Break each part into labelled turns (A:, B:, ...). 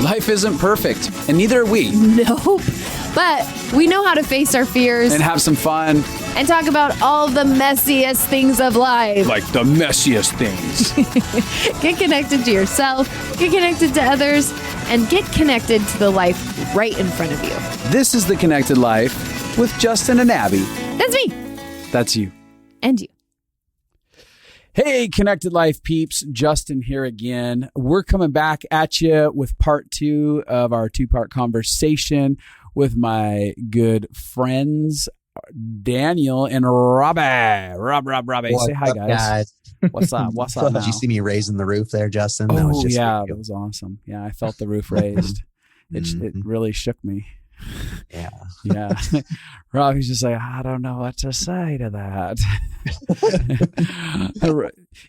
A: Life isn't perfect, and neither are we.
B: Nope. But we know how to face our fears
A: And have some fun.
B: and talk about all the messiest things of life.
A: Like the messiest things.
B: Get connected to yourself, get connected to others, and get connected to the life right in front of you.
A: This is The Connected Life with Justin and Abby.
B: That's me.
A: That's you.
B: And you.
A: Hey, Connected Life peeps, Justin here again. We're coming back at you with part 2 of our 2-part conversation with my good friends, Daniel and Robby. Robby. Say hi, guys. What's up? What's up now?
C: Did you see me raising the roof there, Justin? That
A: Oh, yeah, that was awesome. Yeah, I felt the roof raised. It really shook me. Yeah. Robby's just like, I don't know what to say to that.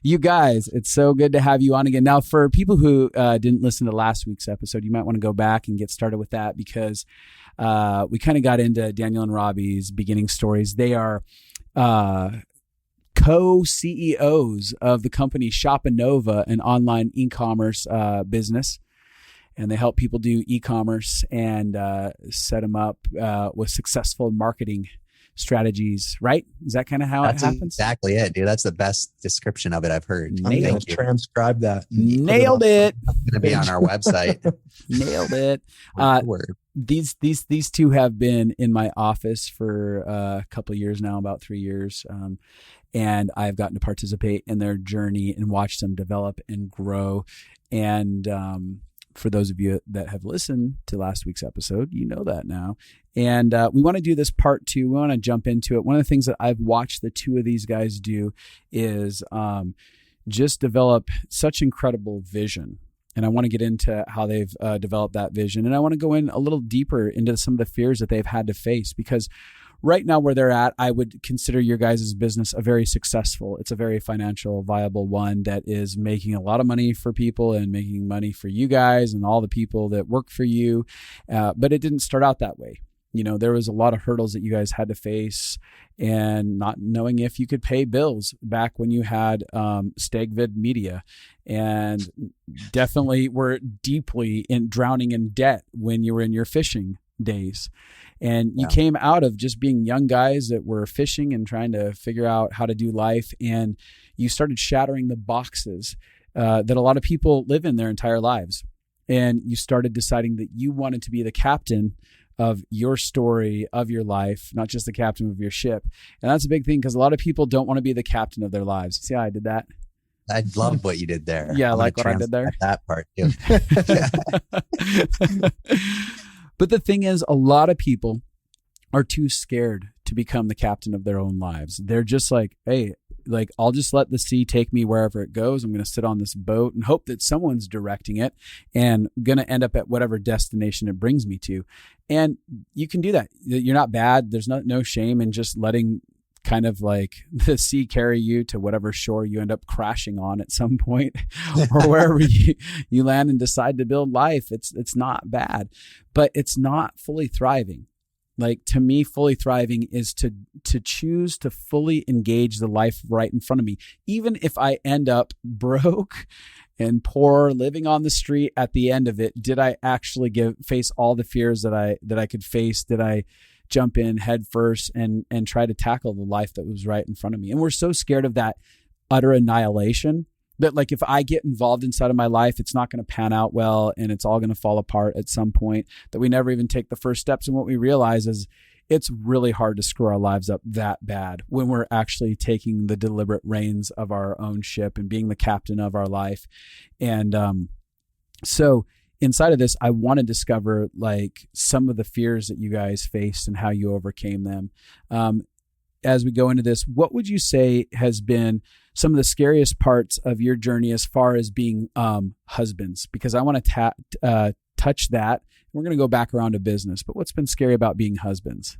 A: You guys, it's so good to have you on again. Now, for people who didn't listen to last week's episode, you might want to go back and get started with that because we kind of got into Daniel and Robby's beginning stories. They are co-CEOs of the company Shopinova, an online e-commerce business. And they help people do e-commerce and set them up with successful marketing strategies, right? Is that kind of how it happens?
C: That's exactly it, dude. That's the best description of it I've heard.
D: I'm going to transcribe that.
A: Nailed it.
C: It's going to be on our website.
A: Nailed it.
C: Word.
A: These two have been in my office for a couple of years now, about 3 years. And I've gotten to participate in their journey and watch them develop and grow. And for those of you that have listened to last week's episode, you know that now. And we want to do this part 2. We want to jump into it. One of the things that I've watched the two of these guys do is just develop such incredible vision. And I want to get into how they've developed that vision. And I want to go in a little deeper into some of the fears that they've had to face, because right now where they're at, I would consider your guys' business a very successful. It's a very financial viable one that is making a lot of money for people and making money for you guys and all the people that work for you. But it didn't start out that way. You know, there was a lot of hurdles that you guys had to face and not knowing if you could pay bills back when you had Stagvid Media, and definitely were deeply drowning in debt when you were in your fishing days. And you came out of just being young guys that were fishing and trying to figure out how to do life. And you started shattering the boxes that a lot of people live in their entire lives. And you started deciding that you wanted to be the captain of your story, of your life, not just the captain of your ship. And that's a big thing because a lot of people don't want to be the captain of their lives. See how I did that?
C: I love what you did there.
A: Yeah, like what I did there.
C: That part too.
A: But the thing is, a lot of people are too scared to become the captain of their own lives. They're just like, hey, like, I'll just let the sea take me wherever it goes. I'm going to sit on this boat and hope that someone's directing it and going to end up at whatever destination it brings me to. And you can do that. You're not bad. There's no shame in just letting kind of like the sea carry you to whatever shore you end up crashing on at some point or wherever you land and decide to build life. It's not bad, but it's not fully thriving. Like, to me, fully thriving is to choose to fully engage the life right in front of me. Even if I end up broke and poor, living on the street at the end of it, did I actually face all the fears that I could face? Did I jump in head first and try to tackle the life that was right in front of me? And we're so scared of that utter annihilation that, like, if I get involved inside of my life, it's not going to pan out well and it's all going to fall apart at some point, that we never even take the first steps. And what we realize is it's really hard to screw our lives up that bad when we're actually taking the deliberate reins of our own ship and being the captain of our life. And so inside of this, I want to discover like some of the fears that you guys faced and how you overcame them. As we go into this, what would you say has been some of the scariest parts of your journey as far as being husbands? Because I want to touch that. We're going to go back around to business, but what's been scary about being husbands?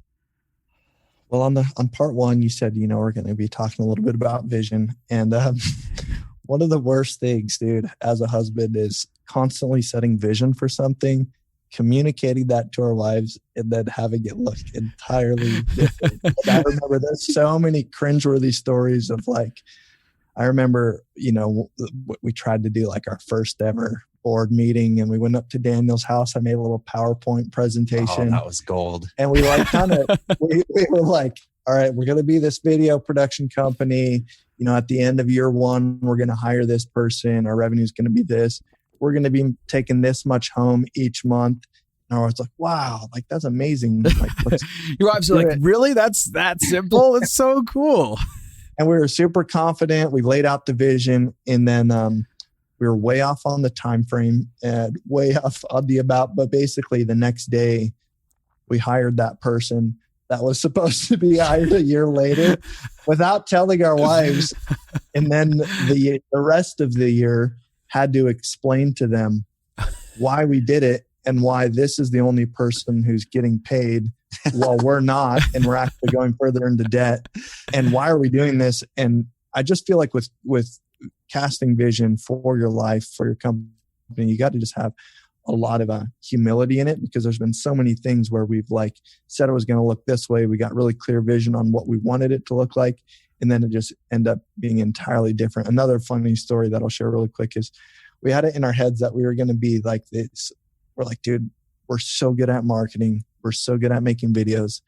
D: Well, on part 1, you said, we're going to be talking a little bit about vision. And one of the worst things, dude, as a husband is constantly setting vision for something, communicating that to our wives, and then having it look entirely different. I remember there's so many cringeworthy stories of like, I remember, we tried to do like our first ever board meeting, and we went up to Daniel's house. I made a little PowerPoint presentation.
C: Oh, that was gold.
D: And we like kind of, we were like, all right, we're going to be this video production company. You know, at the end of year one, we're going to hire this person. Our revenue is going to be this. We're going to be taking this much home each month. And I was like, wow, like that's amazing. Like,
A: your wives are like, really? That's that simple? It's so cool.
D: And we were super confident. We laid out the vision, and then we were way off on the time frame and way off on the about. But basically, the next day, we hired that person that was supposed to be hired a year later without telling our wives. And then the rest of the year had to explain to them why we did it and why this is the only person who's getting paid while we're not, and we're actually going further into debt. And why are we doing this? And I just feel like with casting vision for your life, for your company, you got to just have a lot of humility in it, because there's been so many things where we've like said it was going to look this way. We got really clear vision on what we wanted it to look like, and then it just ended up being entirely different. Another funny story that I'll share really quick is we had it in our heads that we were going to be like this. We're like, dude, we're so good at marketing. We're so good at making videos.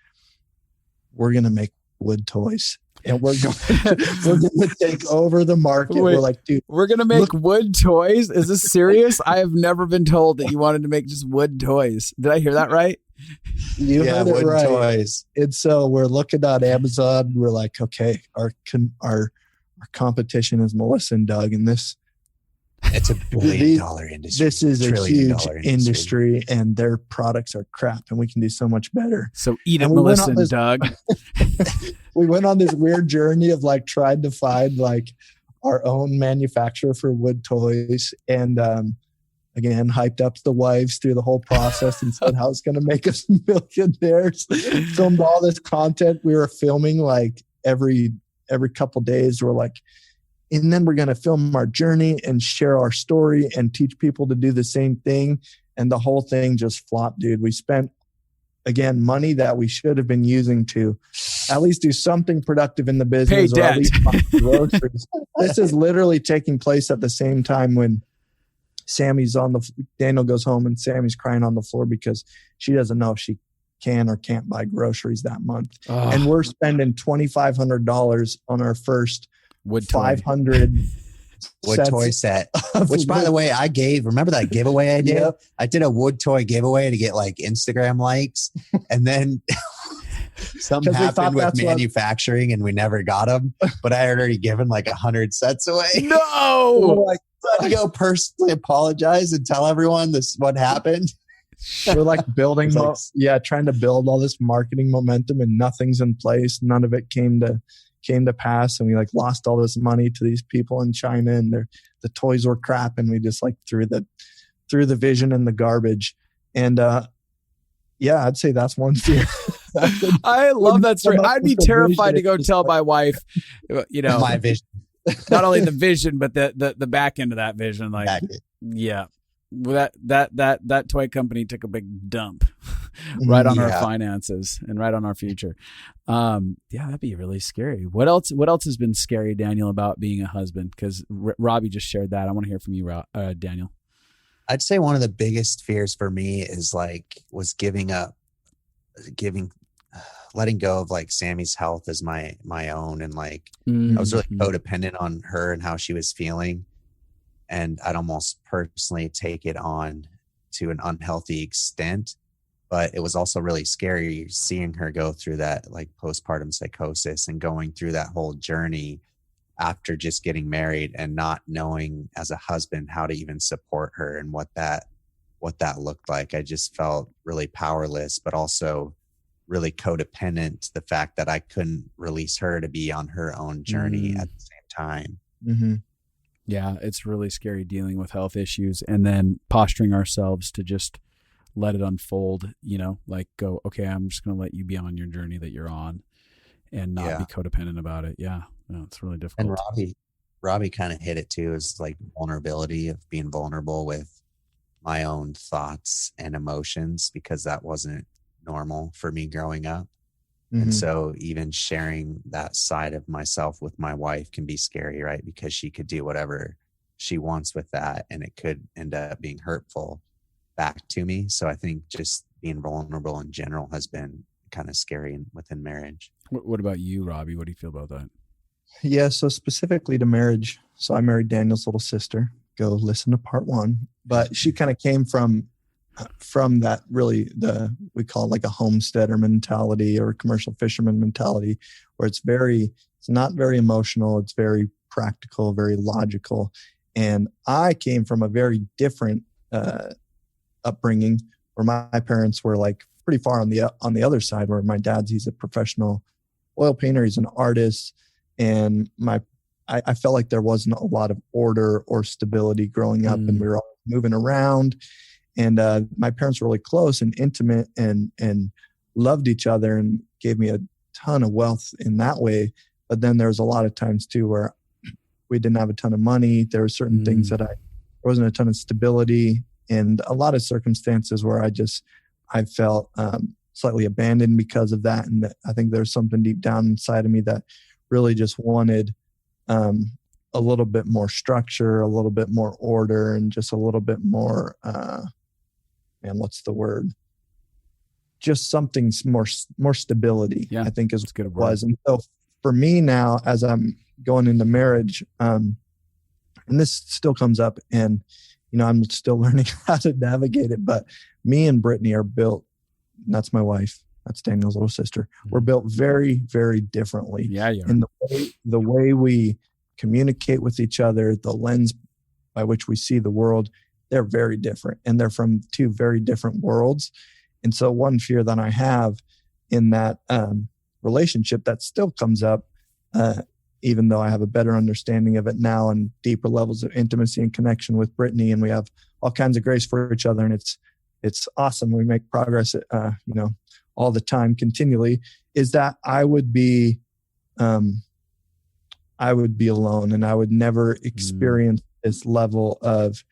D: We're going to make wood toys. And we're going to take over the market. Wait, we're like, dude,
A: we're going to make wood toys? Is this serious? I have never been told that you wanted to make just wood toys. Did I hear that right?
D: You heard it right.
C: Toys.
D: And so we're looking on Amazon. We're like, okay, our competition is Melissa and Doug, and this.
C: It's a billion-dollar industry.
D: This is a huge industry, and their products are crap, and we can do so much better.
A: So eat it, Melissa and Doug.
D: We went on this weird journey of like trying to find like our own manufacturer for wood toys, and again, hyped up the wives through the whole process and said how it's going to make us millionaires. Filmed all this content. We were filming like every couple days. We're like, and then we're going to film our journey and share our story and teach people to do the same thing. And the whole thing just flopped, dude. We spent, again, money that we should have been using to at least do something productive in the business.
A: Pay debt.
D: Or at least buy groceries. This is literally taking place at the same time when Daniel goes home and Sammy's crying on the floor because she doesn't know if she can or can't buy groceries that month. Oh. And we're spending $2,500 on our first
A: wood
D: 500
C: wood toy set, which by the way, I gave, remember that giveaway I did? Yep. I did a wood toy giveaway to get like Instagram likes. And then something happened with manufacturing and we never got them, but I had already given like 100 sets away.
A: No!
C: Like, I had to go personally apologize and tell everyone this what happened.
D: We're like building, trying to build all this marketing momentum, and nothing's in place. None of it came to pass, and we like lost all this money to these people in China, and the toys were crap, and we just like threw the vision in the garbage. And I'd say that's one fear.
A: I love that story. I'd be terrified to go tell my wife,
C: my vision.
A: Not only the vision, but the back end of that vision. Like, yeah, that toy company took a big dump right on our finances and right on our future. That'd be really scary. What else has been scary, Daniel, about being a husband? Because Robby just shared that. I want to hear from you, Daniel.
C: I'd say one of the biggest fears for me was letting go of like Sammy's health as my own. And like, I was really codependent on her and how she was feeling. And I'd almost personally take it on to an unhealthy extent. But it was also really scary seeing her go through that like postpartum psychosis and going through that whole journey after just getting married and not knowing as a husband how to even support her and what that looked like. I just felt really powerless, but also really codependent to the fact that I couldn't release her to be on her own journey at the same time.
D: Mm-hmm.
A: Yeah, it's really scary dealing with health issues and then posturing ourselves to just let it unfold, like go, okay, I'm just going to let you be on your journey that you're on and not be codependent about it. Yeah. No, it's really difficult.
C: And Robby kind of hit it too, is like vulnerability of being vulnerable with my own thoughts and emotions, because that wasn't normal for me growing up. Mm-hmm. And so even sharing that side of myself with my wife can be scary, right? Because she could do whatever she wants with that, and it could end up being hurtful back to me. So I think just being vulnerable in general has been kind of scary within marriage.
A: What about you, Robby? What do you feel about that?
D: Yeah, so specifically to marriage, so I married Daniel's little sister. Go listen to part 1. But she kind of came from that, really, we call it like a homesteader mentality or commercial fisherman mentality, where it's not very emotional. It's very practical, very logical. And I came from a very different upbringing, where my parents were like pretty far on the other side, where my dad's, he's a professional oil painter. He's an artist. And I felt like there wasn't a lot of order or stability growing up, and we were all moving around. And my parents were really close and intimate and loved each other and gave me a ton of wealth in that way. But then there was a lot of times too where we didn't have a ton of money. There were certain things that there wasn't a ton of stability, and a lot of circumstances where I felt slightly abandoned because of that. And I think there's something deep down inside of me that really just wanted a little bit more structure, a little bit more order, and just a little bit more, what's the word? Just something more stability, I think is what it was. And so for me now, as I'm going into marriage, and this still comes up, and, I'm still learning how to navigate it, but me and Brittany are built, and that's my wife. That's Daniel's little sister. We're built very, very differently.
A: Yeah.
D: In the way we communicate with each other, the lens by which we see the world, they're very different. And they're from 2 very different worlds. And so one fear that I have in that relationship that still comes up, even though I have a better understanding of it now and deeper levels of intimacy and connection with Brittany, and we have all kinds of grace for each other, and it's awesome. We make progress, all the time, continually, is that I would be alone, and I would never experience this level of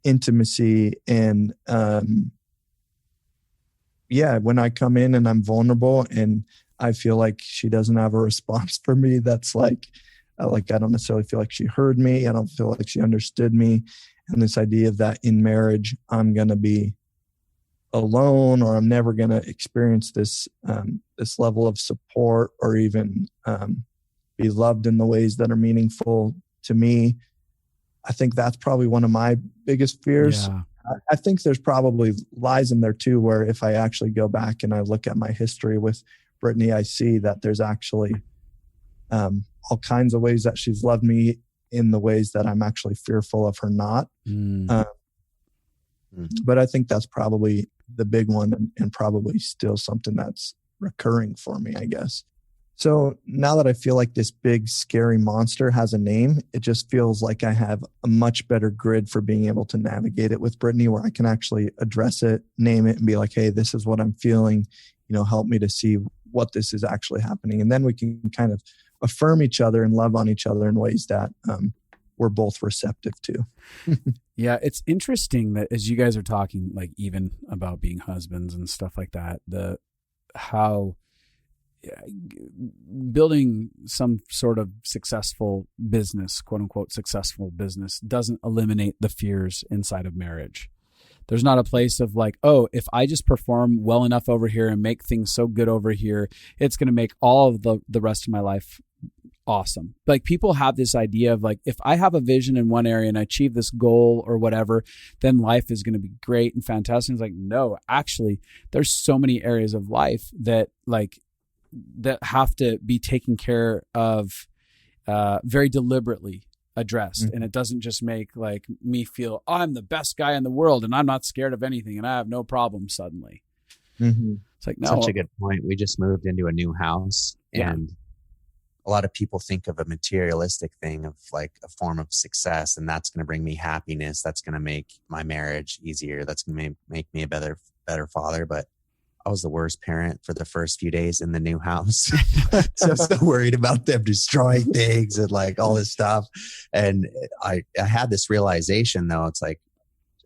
D: intimacy. And when I come in and I'm vulnerable and I feel like she doesn't have a response for me, that's like I don't necessarily feel like she heard me. I don't feel like she understood me. And this idea of that in marriage, I'm going to be alone, or I'm never going to experience this level of support, or even be loved in the ways that are meaningful to me. I think that's probably one of my biggest fears.
A: Yeah.
D: I think there's probably lies in there too, where if I actually go back and I look at my history with Brittany, I see that there's actually all kinds of ways that she's loved me in the ways that I'm actually fearful of her not. But I think that's probably the big one, and probably still something that's recurring for me, I guess. So now that I feel like this big scary monster has a name, it just feels like I have a much better grid for being able to navigate it with Brittany, where I can actually address it, name it, and be like, hey, this is what I'm feeling, help me to see what this is actually happening. And then we can kind of affirm each other and love on each other in ways that we're both receptive to.
A: Yeah, it's interesting that as you guys are talking, like even about being husbands and stuff like that, how building some sort of successful business, quote unquote successful business, doesn't eliminate the fears inside of marriage. There's not a place of like, oh, if I just perform well enough over here and make things so good over here, it's going to make all of the rest of my life awesome. Like people have this idea of like, if I have a vision in one area and I achieve this goal or whatever, then life is going to be great and fantastic. It's like, no, actually, there's so many areas of life that have to be taken care of very deliberately addressed. And it doesn't just make like me feel, oh, I'm the best guy in the world and I'm not scared of anything and I have no problem suddenly. It's like, no.
C: Such a good point. We just moved into a new house, and a lot of people think of a materialistic thing of like a form of success, and that's going to bring me happiness. That's going to make my marriage easier. That's going to make me a better father. But I was the worst parent for the first few days in the new house. So I'm so worried about them destroying things and like all this stuff. And I had this realization though. It's like,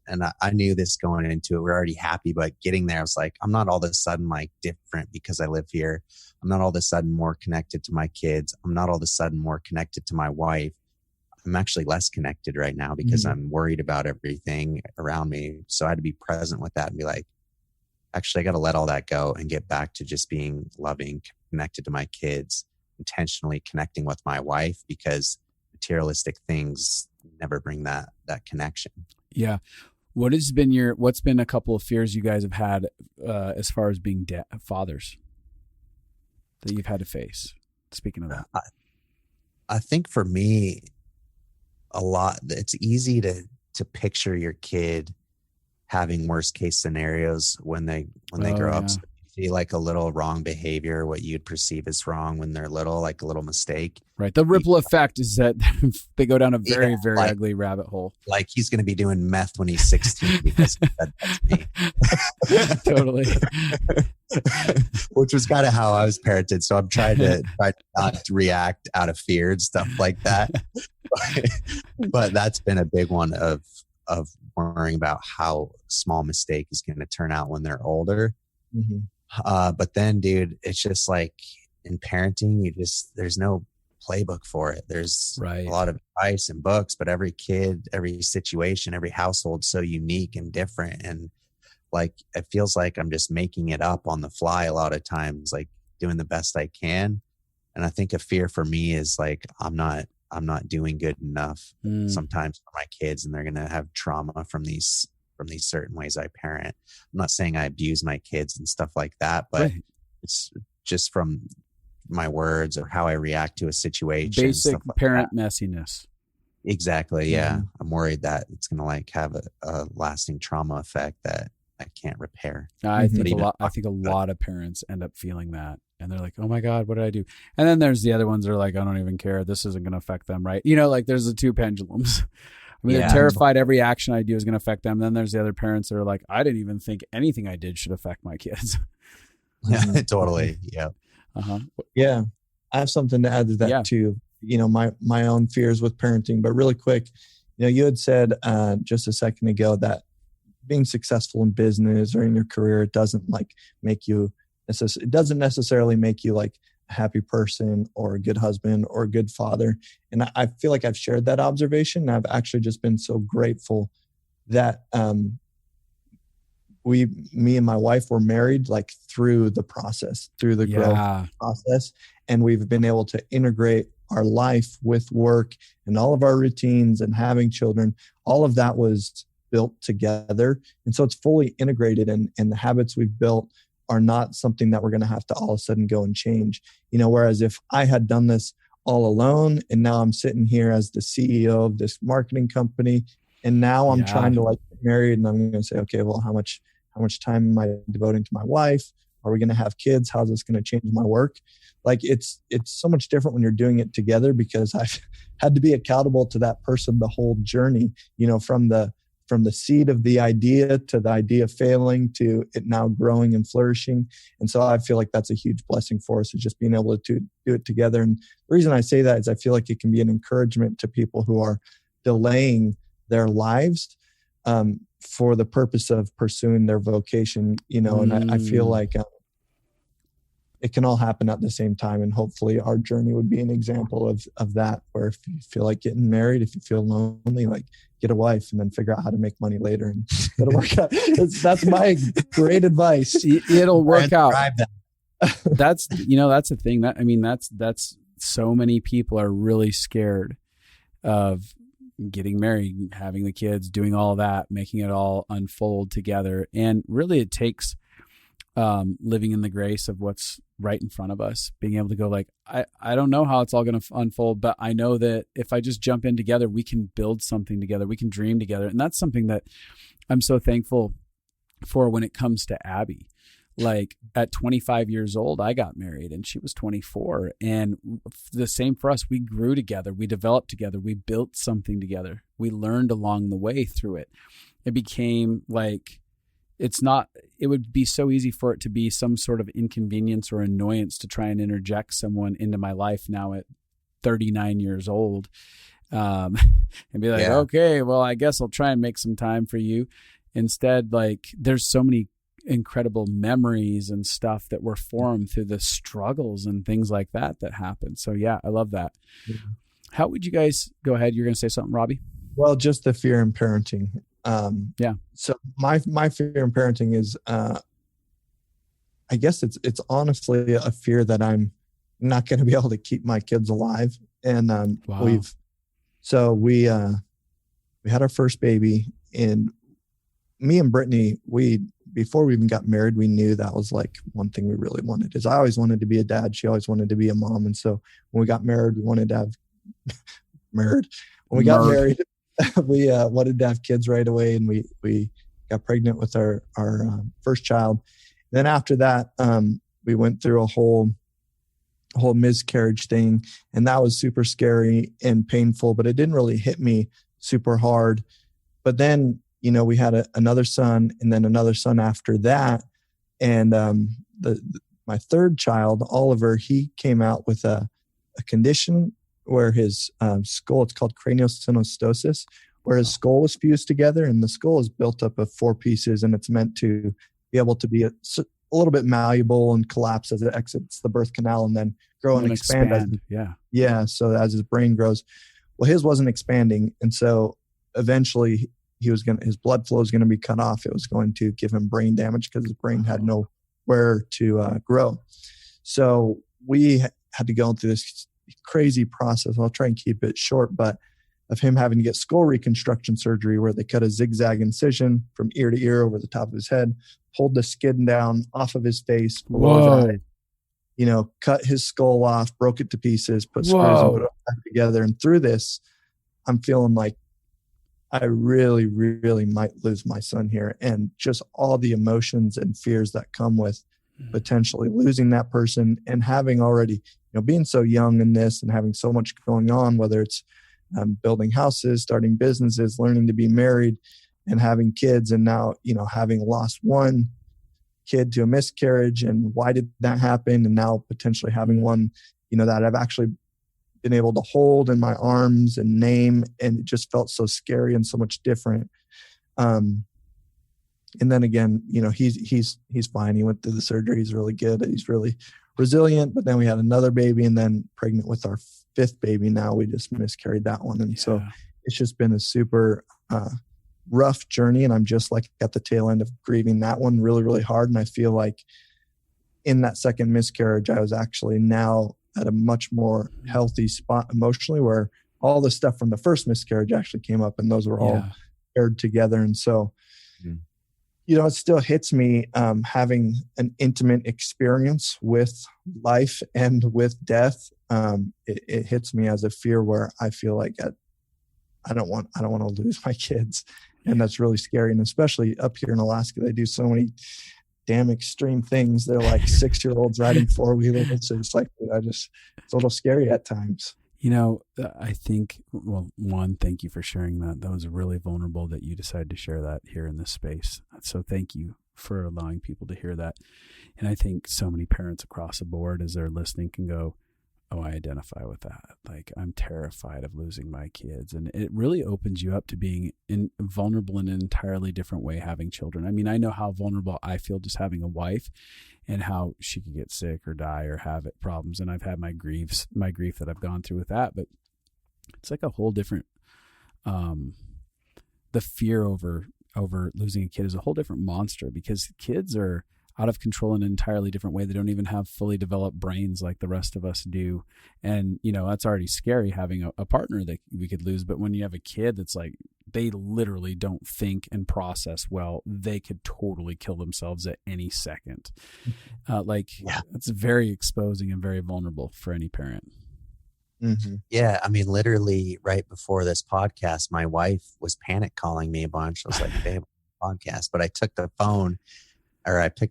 C: and I knew this going into it. We're already happy, but getting there, I was like, I'm not all of a sudden like different because I live here. I'm not all of a sudden more connected to my kids. I'm not all of a sudden more connected to my wife. I'm actually less connected right now because I'm worried about everything around me. So I had to be present with that and be like, actually, I got to let all that go and get back to just being loving, connected to my kids, intentionally connecting with my wife, because materialistic things never bring that connection.
A: Yeah. What's been a couple of fears you guys have had as far as being fathers that you've had to face? Speaking of that,
C: I think for me, it's easy to picture your kid having worst case scenarios when they grow up. So you see like a little wrong behavior, what you'd perceive as wrong when they're little, like a little mistake.
A: Right. The ripple effect is that they go down a very, very ugly rabbit hole.
C: Like he's going to be doing meth when he's 16 because he said that to me.
A: Totally.
C: Which was kind of how I was parented. So I'm trying to not react out of fear and stuff like that. But that's been a big one of worrying about how small mistake is going to turn out when they're older. But then, dude, it's just like in parenting, there's no playbook for it. There's a lot of advice and books, but every kid, every situation, every household so unique and different. And like, it feels like I'm just making it up on the fly a lot of times, like doing the best I can. And I think a fear for me is like, I'm not doing good enough sometimes for my kids, and they're going to have trauma from these certain ways I parent. I'm not saying I abuse my kids and stuff like that, but it's just from my words or how I react to a situation.
A: Basic
C: like
A: parent messiness.
C: Exactly. Yeah. I'm worried that it's going to like have a lasting trauma effect that I can't repair.
A: I think a lot of parents end up feeling that. And they're like, oh my God, what did I do? And then there's the other ones that are like, I don't even care. This isn't going to affect them, right? You know, like there's the two pendulums. I mean, they're terrified every action I do is going to affect them. Then there's the other parents that are like, I didn't even think anything I did should affect my kids.
C: Yeah, totally. Yeah.
D: Yeah. I have something to add to that too. You know, my own fears with parenting, but really quick, you know, you had said just a second ago that being successful in business or in your career, it doesn't like make you, it doesn't necessarily make you like a happy person or a good husband or a good father. And I feel like I've shared that observation. And I've actually just been so grateful that me and my wife were married like through the process, through the growth process. And we've been able to integrate our life with work and all of our routines and having children. All of that was built together. And so it's fully integrated, and the habits we've built are not something that we're going to have to all of a sudden go and change. You know, whereas if I had done this all alone and now I'm sitting here as the CEO of this marketing company, and now I'm trying to like get married, and I'm going to say, okay, well, how much time am I devoting to my wife? Are we going to have kids? How's this going to change my work? Like it's so much different when you're doing it together, because I've had to be accountable to that person the whole journey, you know, from the seed of the idea to the idea failing to it now growing and flourishing. And so I feel like that's a huge blessing for us, is just being able to do it together. And the reason I say that is I feel like it can be an encouragement to people who are delaying their lives for the purpose of pursuing their vocation, you know, and I feel like it can all happen at the same time. And hopefully our journey would be an example of that, where if you feel like getting married, if you feel lonely, like get a wife and then figure out how to make money later, and it'll work out. That's my great advice.
A: It'll work out. That's the thing that's so many people are really scared of getting married, having the kids, doing all that, making it all unfold together. And really it takes living in the grace of what's right in front of us, being able to go like, I don't know how it's all going to unfold, but I know that if I just jump in together, we can build something together. We can dream together. And that's something that I'm so thankful for when it comes to Abby. Like at 25 years old, I got married and she was 24, and the same for us. We grew together. We developed together. We built something together. We learned along the way through it. It became like, it would be so easy for it to be some sort of inconvenience or annoyance to try and interject someone into my life now at 39 years old, and be like, okay, well, I guess I'll try and make some time for you. Instead, like there's so many incredible memories and stuff that were formed through the struggles and things like that happen. So yeah, I love that. How would you guys go ahead? You're going to say something, Robby?
D: Well, just the fear in parenting.
A: Yeah.
D: So my fear in parenting is, I guess it's honestly a fear that I'm not going to be able to keep my kids alive. And
A: Wow.
D: we had our first baby, and me and Brittany, before we even got married, we knew that was like one thing we really wanted. Is I always wanted to be a dad. She always wanted to be a mom. And so when we got married, we wanted to have married. When we got married, we wanted to have kids right away, and we got pregnant with our first child. And then after that, we went through a whole miscarriage thing, and that was super scary and painful, but it didn't really hit me super hard. But then, we had another son, and then another son after that. And my third child, Oliver, he came out with a condition where his skull, it's called craniosynostosis, where his skull was fused together, and the skull is built up of 4 pieces, and it's meant to be able to be a little bit malleable and collapse as it exits the birth canal, and then grow and expand. Yeah. So as his brain grows, well, his wasn't expanding. And so eventually his blood flow is going to be cut off. It was going to give him brain damage because his brain had nowhere to grow. So we had to go through this crazy process. I'll try and keep it short, but of him having to get skull reconstruction surgery, where they cut a zigzag incision from ear to ear over the top of his head, pulled the skin down off of his face, below his eye, cut his skull off, broke it to pieces, put screws and put it back together. And through this, I'm feeling like I really, really might lose my son here. And just all the emotions and fears that come with potentially losing that person, and having already, being so young in this and having so much going on, whether it's building houses, starting businesses, learning to be married, and having kids. And now, having lost one kid to a miscarriage, and why did that happen? And now potentially having one, that I've actually been able to hold in my arms and name, and it just felt so scary and so much different. And then again, he's fine. He went through the surgery. He's really good. He's really resilient. But then we had another baby, and then pregnant with our 5th baby. Now we just miscarried that one. And so it's just been a super rough journey. And I'm just like at the tail end of grieving that one really, really hard. And I feel like in that second miscarriage, I was actually now at a much more healthy spot emotionally, where all the stuff from the first miscarriage actually came up, and those were all paired together. And so, it still hits me having an intimate experience with life and with death. It hits me as a fear where I feel like I don't want to lose my kids, and that's really scary. And especially up here in Alaska, they do so many damn extreme things. They're like 6-year-olds riding 4-wheelers. So it's like, it's a little scary at times.
A: I think, one, thank you for sharing that. That was really vulnerable that you decided to share that here in this space. So thank you for allowing people to hear that. And I think so many parents across the board, as they're listening, can go, oh, I identify with that. Like, I'm terrified of losing my kids. And it really opens you up to being vulnerable in an entirely different way, having children. I mean, I know how vulnerable I feel just having a wife, and how she could get sick or die or have problems. And I've had my grief that I've gone through with that, but it's like a whole different, the fear over losing a kid is a whole different monster, because kids are out of control in an entirely different way. They don't even have fully developed brains like the rest of us do. And, that's already scary, having a partner that we could lose. But when you have a kid that's like, they literally don't think and process well, they could totally kill themselves at any second. It's very exposing and very vulnerable for any parent.
C: Mm-hmm. Yeah. I mean, literally right before this podcast, my wife was panic calling me a bunch. I was like, babe, podcast. But I picked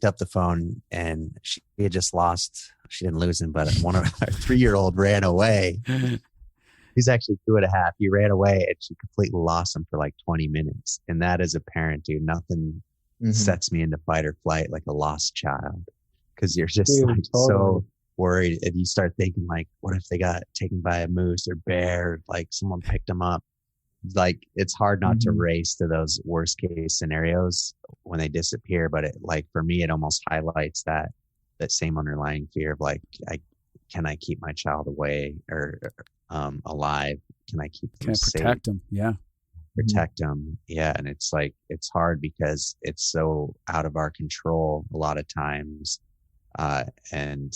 C: up the phone, and she had just lost, she didn't lose him, but one of our 3-year-old ran away. He's actually 2.5. He ran away, and she completely lost him for like 20 minutes. And that, as a
D: Mm-hmm.
C: parent, dude, nothing sets me into fight or flight like a lost child. Cause you're just so worried. And you start thinking like, what if they got taken by a moose or bear? Like someone picked them up. Like, it's hard not to race to those worst case scenarios when they disappear. But for me, it almost highlights that same underlying fear of like, can I keep my child away or alive? Can I keep them
A: Can I
C: safe?
A: protect them? Yeah.
C: Protect them. Yeah. And it's like, it's hard because it's so out of our control a lot of times. And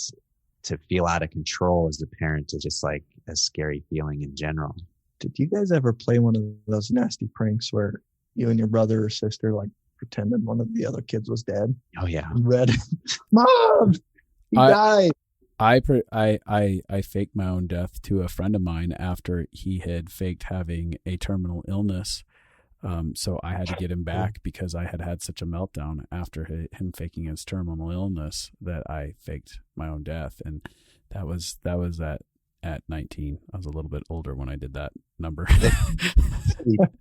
C: to feel out of control as a parent is just like a scary feeling in general.
D: Did you guys ever play one of those nasty pranks where you and your brother or sister like pretended one of the other kids was dead?
C: Oh yeah.
D: Read, Mom, he died.
A: I faked my own death to a friend of mine after he had faked having a terminal illness. So I had to get him back because I had such a meltdown after him faking his terminal illness that I faked my own death. And that was at 19. I was a little bit older when I did that number.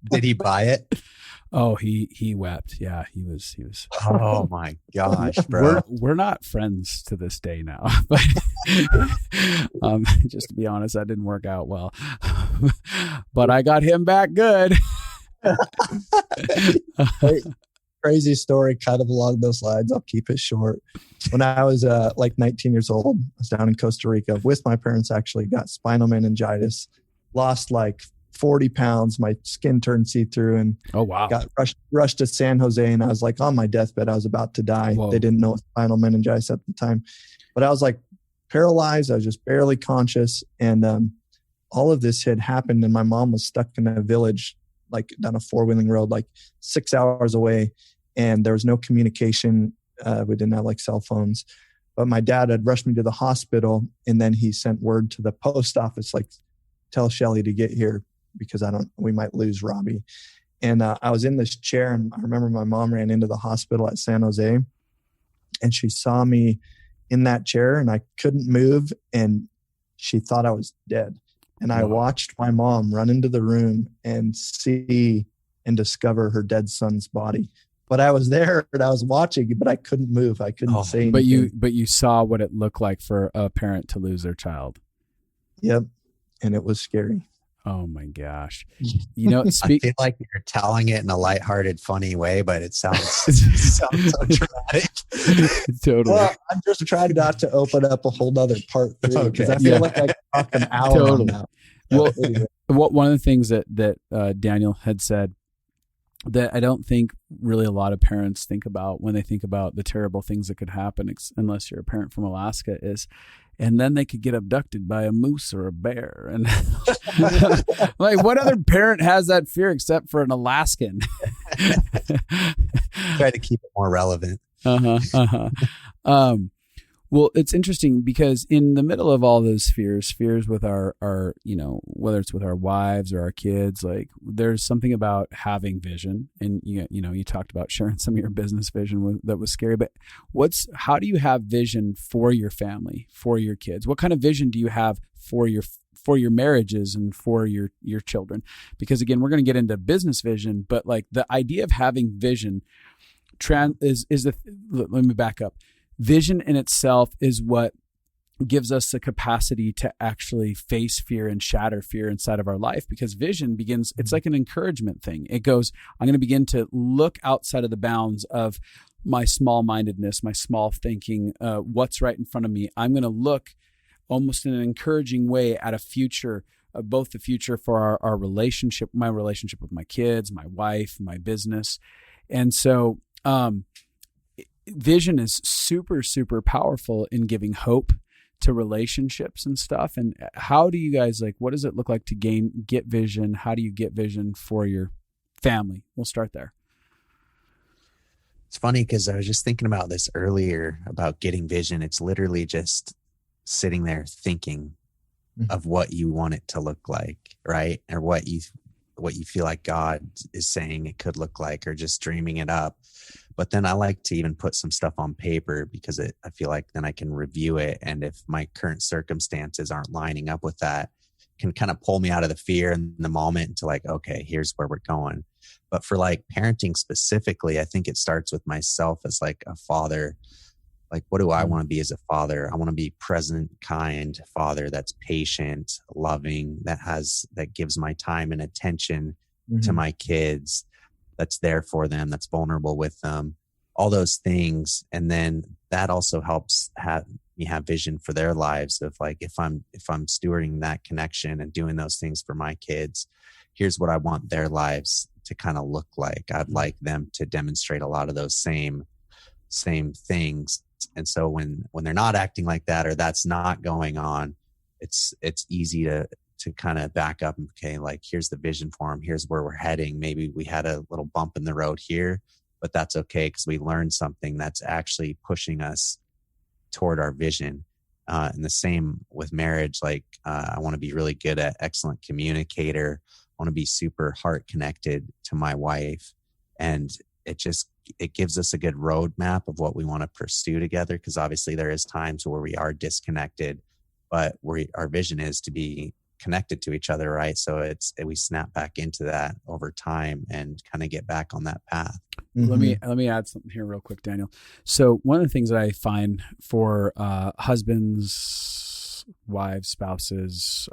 C: Did he buy it?
A: Oh, he wept. Yeah, he was.
C: Oh my gosh, bro.
A: We're not friends to this day now, but just to be honest, that didn't work out well. But I got him back good.
D: Crazy story, kind of along those lines. I'll keep it short. When I was like 19 years old, I was down in Costa Rica with my parents. Actually, got spinal meningitis, lost like 40 pounds. My skin turned see-through, and
A: oh wow,
D: got rushed to San Jose. And I was like on my deathbed. I was about to die.
A: Whoa.
D: They didn't know spinal meningitis at the time, but I was like paralyzed. I was just barely conscious, and all of this had happened. And my mom was stuck in a village, like down a 4-wheeling road, like 6 hours away. And there was no communication. We didn't have like cell phones, but my dad had rushed me to the hospital, and then he sent word to the post office, like, tell Shelly to get here because we might lose Robby. And I was in this chair, and I remember my mom ran into the hospital at San Jose, and she saw me in that chair, and I couldn't move, and she thought I was dead. And I watched my mom run into the room and see and discover her dead son's body. But I was there and I was watching, but I couldn't move. I couldn't say anything.
A: But you saw what it looked like for a parent to lose their child.
D: Yep. And it was scary.
A: Oh my gosh. You know,
C: I feel like you're telling it in a lighthearted, funny way, but it sounds so dramatic.
A: Totally.
D: Well, I'm just trying not to open up a whole nother part three, because I feel like I could talk an hour on that.
A: Well,
D: anyway.
A: One of the things that Daniel had said that I don't think really a lot of parents think about when they think about the terrible things that could happen, unless you're a parent from Alaska, is, and then they could get abducted by a moose or a bear. And like, what other parent has that fear except for an Alaskan?
C: Try to keep it more relevant.
A: Well, it's interesting because in the middle of all those fears with our, whether it's with our wives or our kids, like there's something about having vision. And you talked about sharing some of your business vision that was scary, but how do you have vision for your family, for your kids? What kind of vision do you have for your marriages and for your children? Because again, we're going to get into business vision, but like the idea of having vision let me back up. Vision in itself is what gives us the capacity to actually face fear and shatter fear inside of our life, because vision begins, it's like an encouragement thing. It goes, I'm going to begin to look outside of the bounds of my small-mindedness, my small thinking, what's right in front of me. I'm going to look almost in an encouraging way at a future, both the future for our relationship, my relationship with my kids, my wife, my business. And so, vision is super, super powerful in giving hope to relationships and stuff. And how do you guys, like, what does it look like to get vision? How do you get vision for your family? We'll start there.
C: It's funny because I was just thinking about this earlier about getting vision. It's literally just sitting there thinking of what you want it to look like, right? Or what you feel like God is saying it could look like, or just dreaming it up. But then I like to even put some stuff on paper because I feel like then I can review it. And if my current circumstances aren't lining up with that, can kind of pull me out of the fear in the moment into like, okay, here's where we're going. But for like parenting specifically, I think it starts with myself as like a father. Like, what do I want to be as a father? I want to be present, kind father that's patient, loving, that gives my time and attention to my kids, that's there for them, that's vulnerable with them, all those things. And then that also helps me have vision for their lives of like, if I'm stewarding that connection and doing those things for my kids, here's what I want their lives to kind of look like. I'd like them to demonstrate a lot of those same things. And so when they're not acting like that, or that's not going on, it's easy to kind of back up and, okay, like, here's the vision for them. Here's where we're heading. Maybe we had a little bump in the road here, but that's okay, because we learned something that's actually pushing us toward our vision. And the same with marriage. Like, I want to be really good at excellent communicator. I want to be super heart connected to my wife. And it gives us a good roadmap of what we want to pursue together. Because obviously there is times where we are disconnected, but our vision is to be connected to each other, right? So we snap back into that over time and kind of get back on that path.
A: Mm-hmm. Let me add something here real quick, Daniel. So one of the things that I find for husbands, wives, spouses,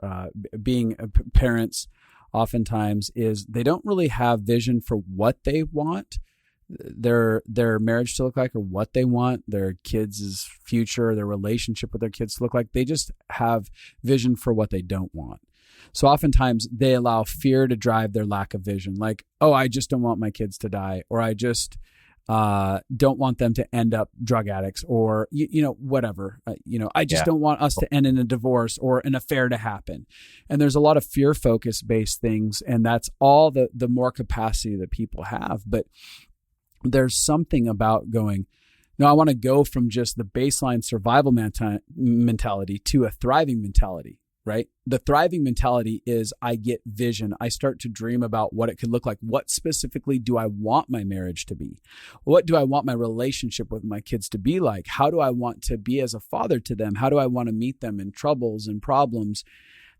A: being parents, oftentimes is they don't really have vision for what they want their marriage to look like, or what they want their kids' future, their relationship with their kids to look like. They just have vision for what they don't want. So oftentimes they allow fear to drive their lack of vision. Like, oh, I just don't want my kids to die, or I just don't want them to end up drug addicts, or, whatever, I just don't want us to end in a divorce or an affair to happen. And there's a lot of fear focus based things. And that's all the more capacity that people have. But there's something about going, no, I want to go from just the baseline survival mentality to a thriving mentality, right? The thriving mentality is I get vision. I start to dream about what it could look like. What specifically do I want my marriage to be? What do I want my relationship with my kids to be like? How do I want to be as a father to them? How do I want to meet them in troubles and problems?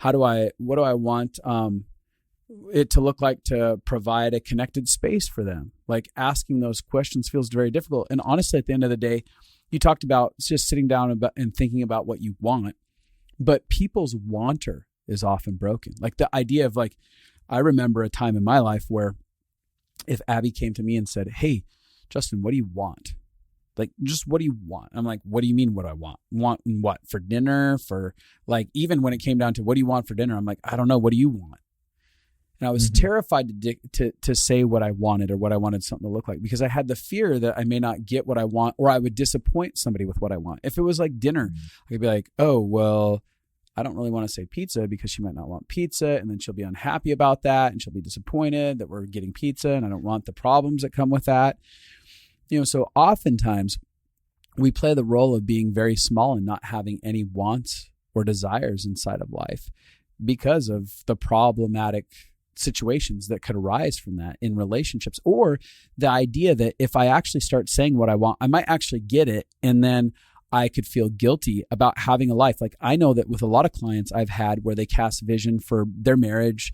A: What do I want it to look like to provide a connected space for them? Like, asking those questions feels very difficult. And honestly, at the end of the day, you talked about just sitting down and thinking about what you want, but people's wanter is often broken. Like, the idea of, like, I remember a time in my life where if Abby came to me and said, hey, Justin, what do you want? Like, just what do you want? I'm like, what do you mean what do I want? Want what? For dinner? For, like, even when it came down to what do you want for dinner? I'm like, I don't know. What do you want? And I was terrified to say what I wanted, or what I wanted something to look like, because I had the fear that I may not get what I want, or I would disappoint somebody with what I want. If it was like dinner, I could be like, oh, well, I don't really want to say pizza because she might not want pizza. And then she'll be unhappy about that. And she'll be disappointed that we're getting pizza. And I don't want the problems that come with that. So oftentimes we play the role of being very small and not having any wants or desires inside of life because of the problematic situations that could arise from that in relationships, or the idea that if I actually start saying what I want, I might actually get it. And then I could feel guilty about having a life. Like, I know that with a lot of clients I've had where they cast vision for their marriage,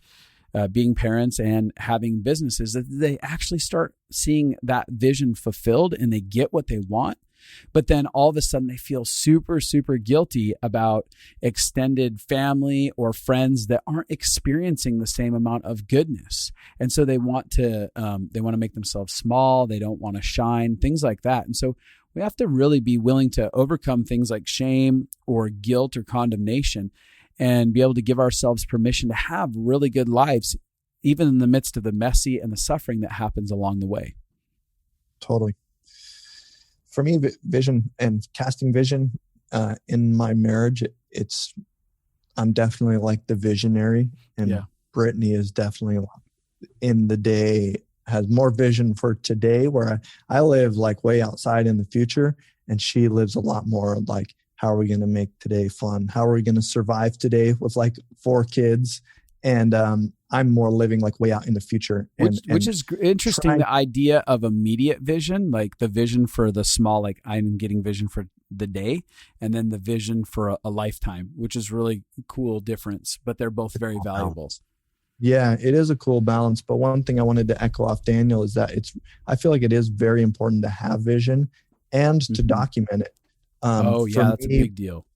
A: being parents and having businesses, that they actually start seeing that vision fulfilled and they get what they want. But then all of a sudden they feel super, super guilty about extended family or friends that aren't experiencing the same amount of goodness. And so they want to make themselves small. They don't want to shine, things like that. And so we have to really be willing to overcome things like shame or guilt or condemnation, and be able to give ourselves permission to have really good lives, even in the midst of the messy and the suffering that happens along the way.
D: Totally. For me, vision and casting vision in my marriage, I'm definitely like the visionary, and Brittany is definitely in the day, has more vision for today, where I live like way outside in the future, and she lives a lot more like, how are we going to make today fun? How are we going to survive today with like 4 kids? And I'm more living like way out in the future.
A: Which is interesting, the idea of immediate vision, like the vision for the small, like I'm getting vision for the day, and then the vision for a lifetime, which is really cool difference, but they're both very valuable.
D: Yeah, it is a cool balance. But one thing I wanted to echo off Daniel is that I feel like it is very important to have vision and to document it.
A: That's a big deal.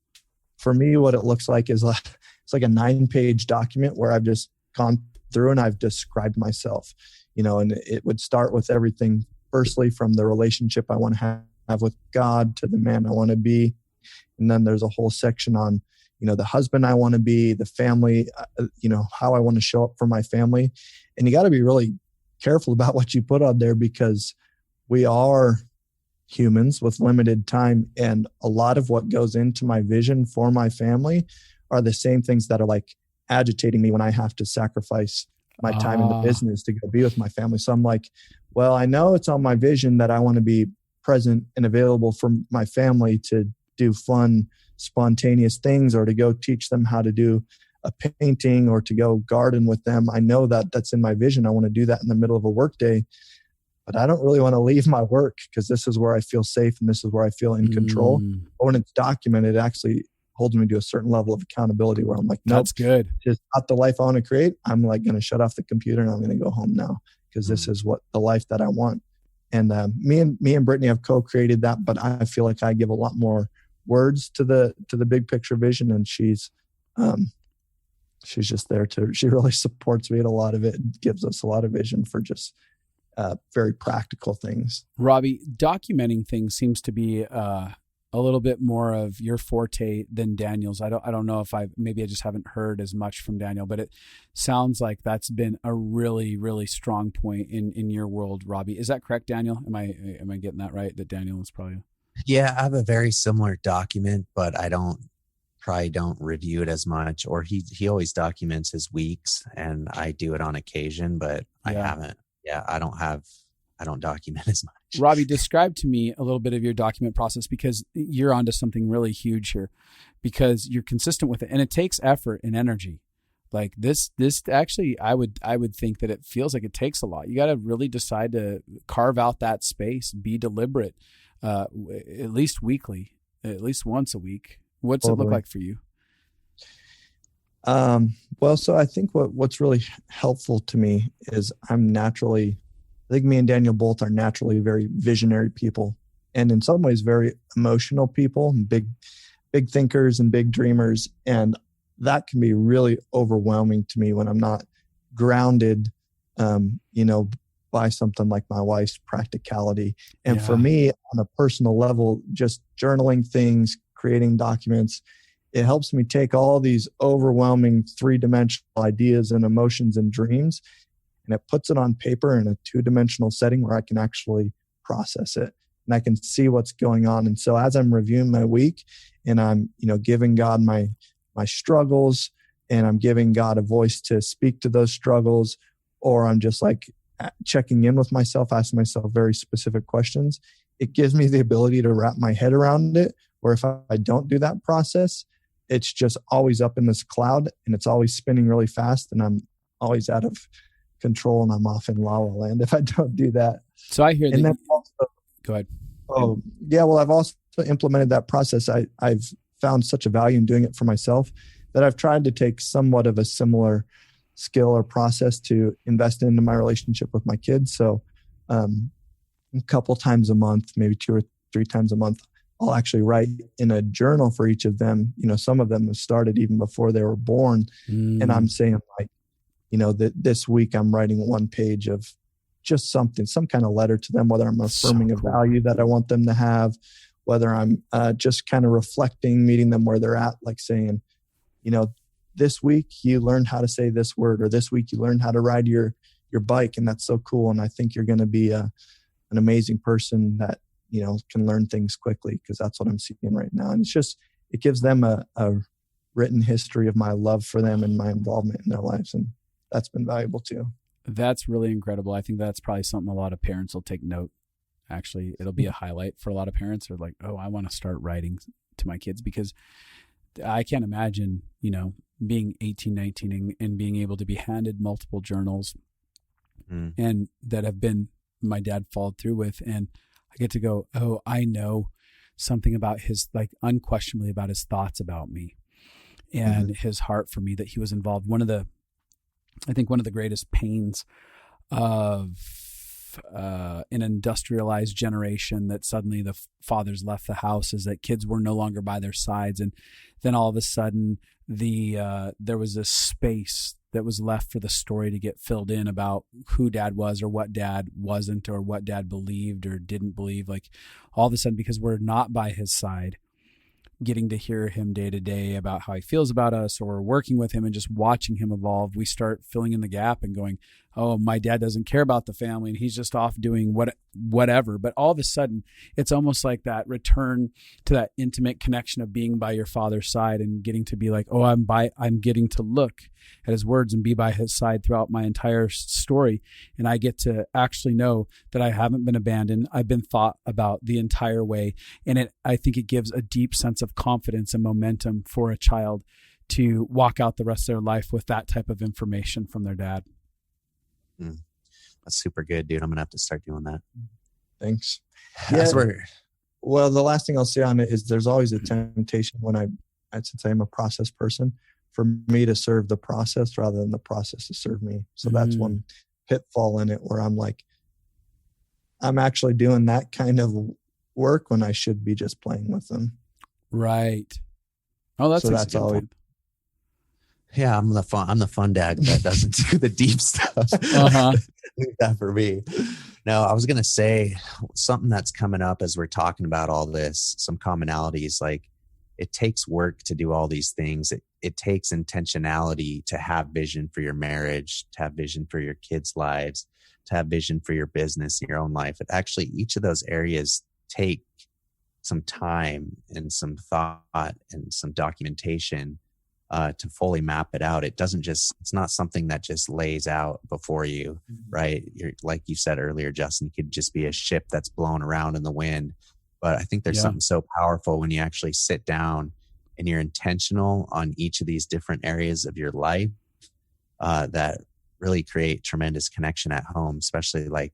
D: For me, what it looks like is it's like a 9-page document where I've just gone through and I've described myself, and it would start with everything, firstly, from the relationship I want to have with God to the man I want to be, And then there's a whole section on, the husband I want to be, the family, how I want to show up for my family. And you got to be really careful about what you put on there, because we are humans with limited time. And a lot of what goes into my vision for my family are the same things that are like agitating me when I have to sacrifice my time in the business to go be with my family. So I'm like, well, I know it's on my vision that I want to be present and available for my family to do fun, spontaneous things, or to go teach them how to do a painting, or to go garden with them. I know that that's in my vision. I want to do that in the middle of a work day, but I don't really want to leave my work, because this is where I feel safe and this is where I feel in control. But when it's documented, it actually holds me to a certain level of accountability where I'm like, nope,
A: that's good.
D: Just not the life I want to create. I'm like going to shut off the computer and I'm going to go home now, because this is what the life that I want. And me and Brittany have co-created that, but I feel like I give a lot more words to the big picture vision, and she's just there she really supports me in a lot of it and gives us a lot of vision for just very practical things.
A: Robby, documenting things seems to be a little bit more of your forte than Daniel's. I don't know if I just haven't heard as much from Daniel, but it sounds like that's been a really, really strong point in your world, Robby. Is that correct, Daniel? Am I getting that right? That Daniel is probably.
C: Yeah, I have a very similar document, but I probably don't review it as much. Or he always documents his weeks, and I do it on occasion, but I haven't. Yeah, I don't document as much.
A: Robby, describe to me a little bit of your document process, because you're onto something really huge here, because you're consistent with it, and it takes effort and energy. Like this actually, I would think that it feels like it takes a lot. You got to really decide to carve out that space, be deliberate, at least weekly, at least once a week. What's it look like for you?
D: Well, so I think what's really helpful to me is I think me and Daniel both are naturally very visionary people, and in some ways very emotional people, and big thinkers and big dreamers. And that can be really overwhelming to me when I'm not grounded, by something like my wife's practicality. And for me, on a personal level, just journaling things, creating documents, it helps me take all these overwhelming 3-dimensional ideas and emotions and dreams, and it puts it on paper in a 2-dimensional setting where I can actually process it and I can see what's going on. And so as I'm reviewing my week and I'm, giving God my struggles, and I'm giving God a voice to speak to those struggles, or I'm just like checking in with myself, asking myself very specific questions, it gives me the ability to wrap my head around it. Or if I don't do that process, it's just always up in this cloud, and it's always spinning really fast, and I'm always out of control, and I'm off in La La Land if I don't do that.
A: So I hear that.
D: And then also,
A: go ahead.
D: Oh, yeah. Well, I've also implemented that process. I've found such a value in doing it for myself that I've tried to take somewhat of a similar skill or process to invest into my relationship with my kids. So a couple times a month, maybe 2 or 3 times a month, I'll actually write in a journal for each of them. Some of them have started even before they were born. And I'm saying like, that this week I'm writing 1 page of just something, some kind of letter to them, whether I'm affirming a value that I want them to have, whether I'm just kind of reflecting, meeting them where they're at, like saying, this week you learned how to say this word, or this week you learned how to ride your bike. And that's so cool. And I think you're going to be an amazing person that, can learn things quickly, because that's what I'm seeing right now. And it gives them a written history of my love for them and my involvement in their lives. And that's been valuable too.
A: That's really incredible. I think that's probably something a lot of parents will take note. Actually, it'll be a highlight for a lot of parents. They're like, oh, I want to start writing to my kids, because I can't imagine, being 18, 19 and being able to be handed multiple journals and that have been my dad followed through with. And I get to go, oh, I know something about his, like unquestionably about his thoughts about me and his heart for me, that he was involved. I think one of the greatest pains of an industrialized generation that suddenly the fathers left the house is that kids were no longer by their sides. And then all of a sudden there was this space that was left for the story to get filled in about who dad was or what dad wasn't, or what dad believed or didn't believe. Like all of a sudden, because we're not by his side, getting to hear him day to day about how he feels about us, or working with him and just watching him evolve, we start filling in the gap and going, oh, my dad doesn't care about the family and he's just off doing whatever. But all of a sudden, it's almost like that return to that intimate connection of being by your father's side and getting to be like, oh, I'm getting to look at his words and be by his side throughout my entire story. And I get to actually know that I haven't been abandoned. I've been thought about the entire way. And I think it gives a deep sense of confidence and momentum for a child to walk out the rest of their life with that type of information from their dad.
C: That's super good, dude. I'm going to have to start doing that.
D: Thanks.
C: Yeah.
D: Well, the last thing I'll say on it is there's always a temptation since I'm a process person, for me to serve the process rather than the process to serve me. So that's one pitfall in it, where I'm like, I'm actually doing that kind of work when I should be just playing with them. Right.
A: Oh, that's
D: always.
C: Yeah, I'm the fun dad that doesn't do the deep stuff. Leave that for me. No, I was gonna say something that's coming up as we're talking about all this. Some commonalities, like it takes work to do all these things. It takes intentionality to have vision for your marriage, to have vision for your kids' lives, to have vision for your business and your own life. It actually, each of those areas take some time and some thought and some documentation to fully map it out. It's not something that just lays out before you, right? You're, like you said earlier, Justin, it could just be a ship that's blown around in the wind. But I think there's something so powerful when you actually sit down and you're intentional on each of these different areas of your life that really create tremendous connection at home. Especially like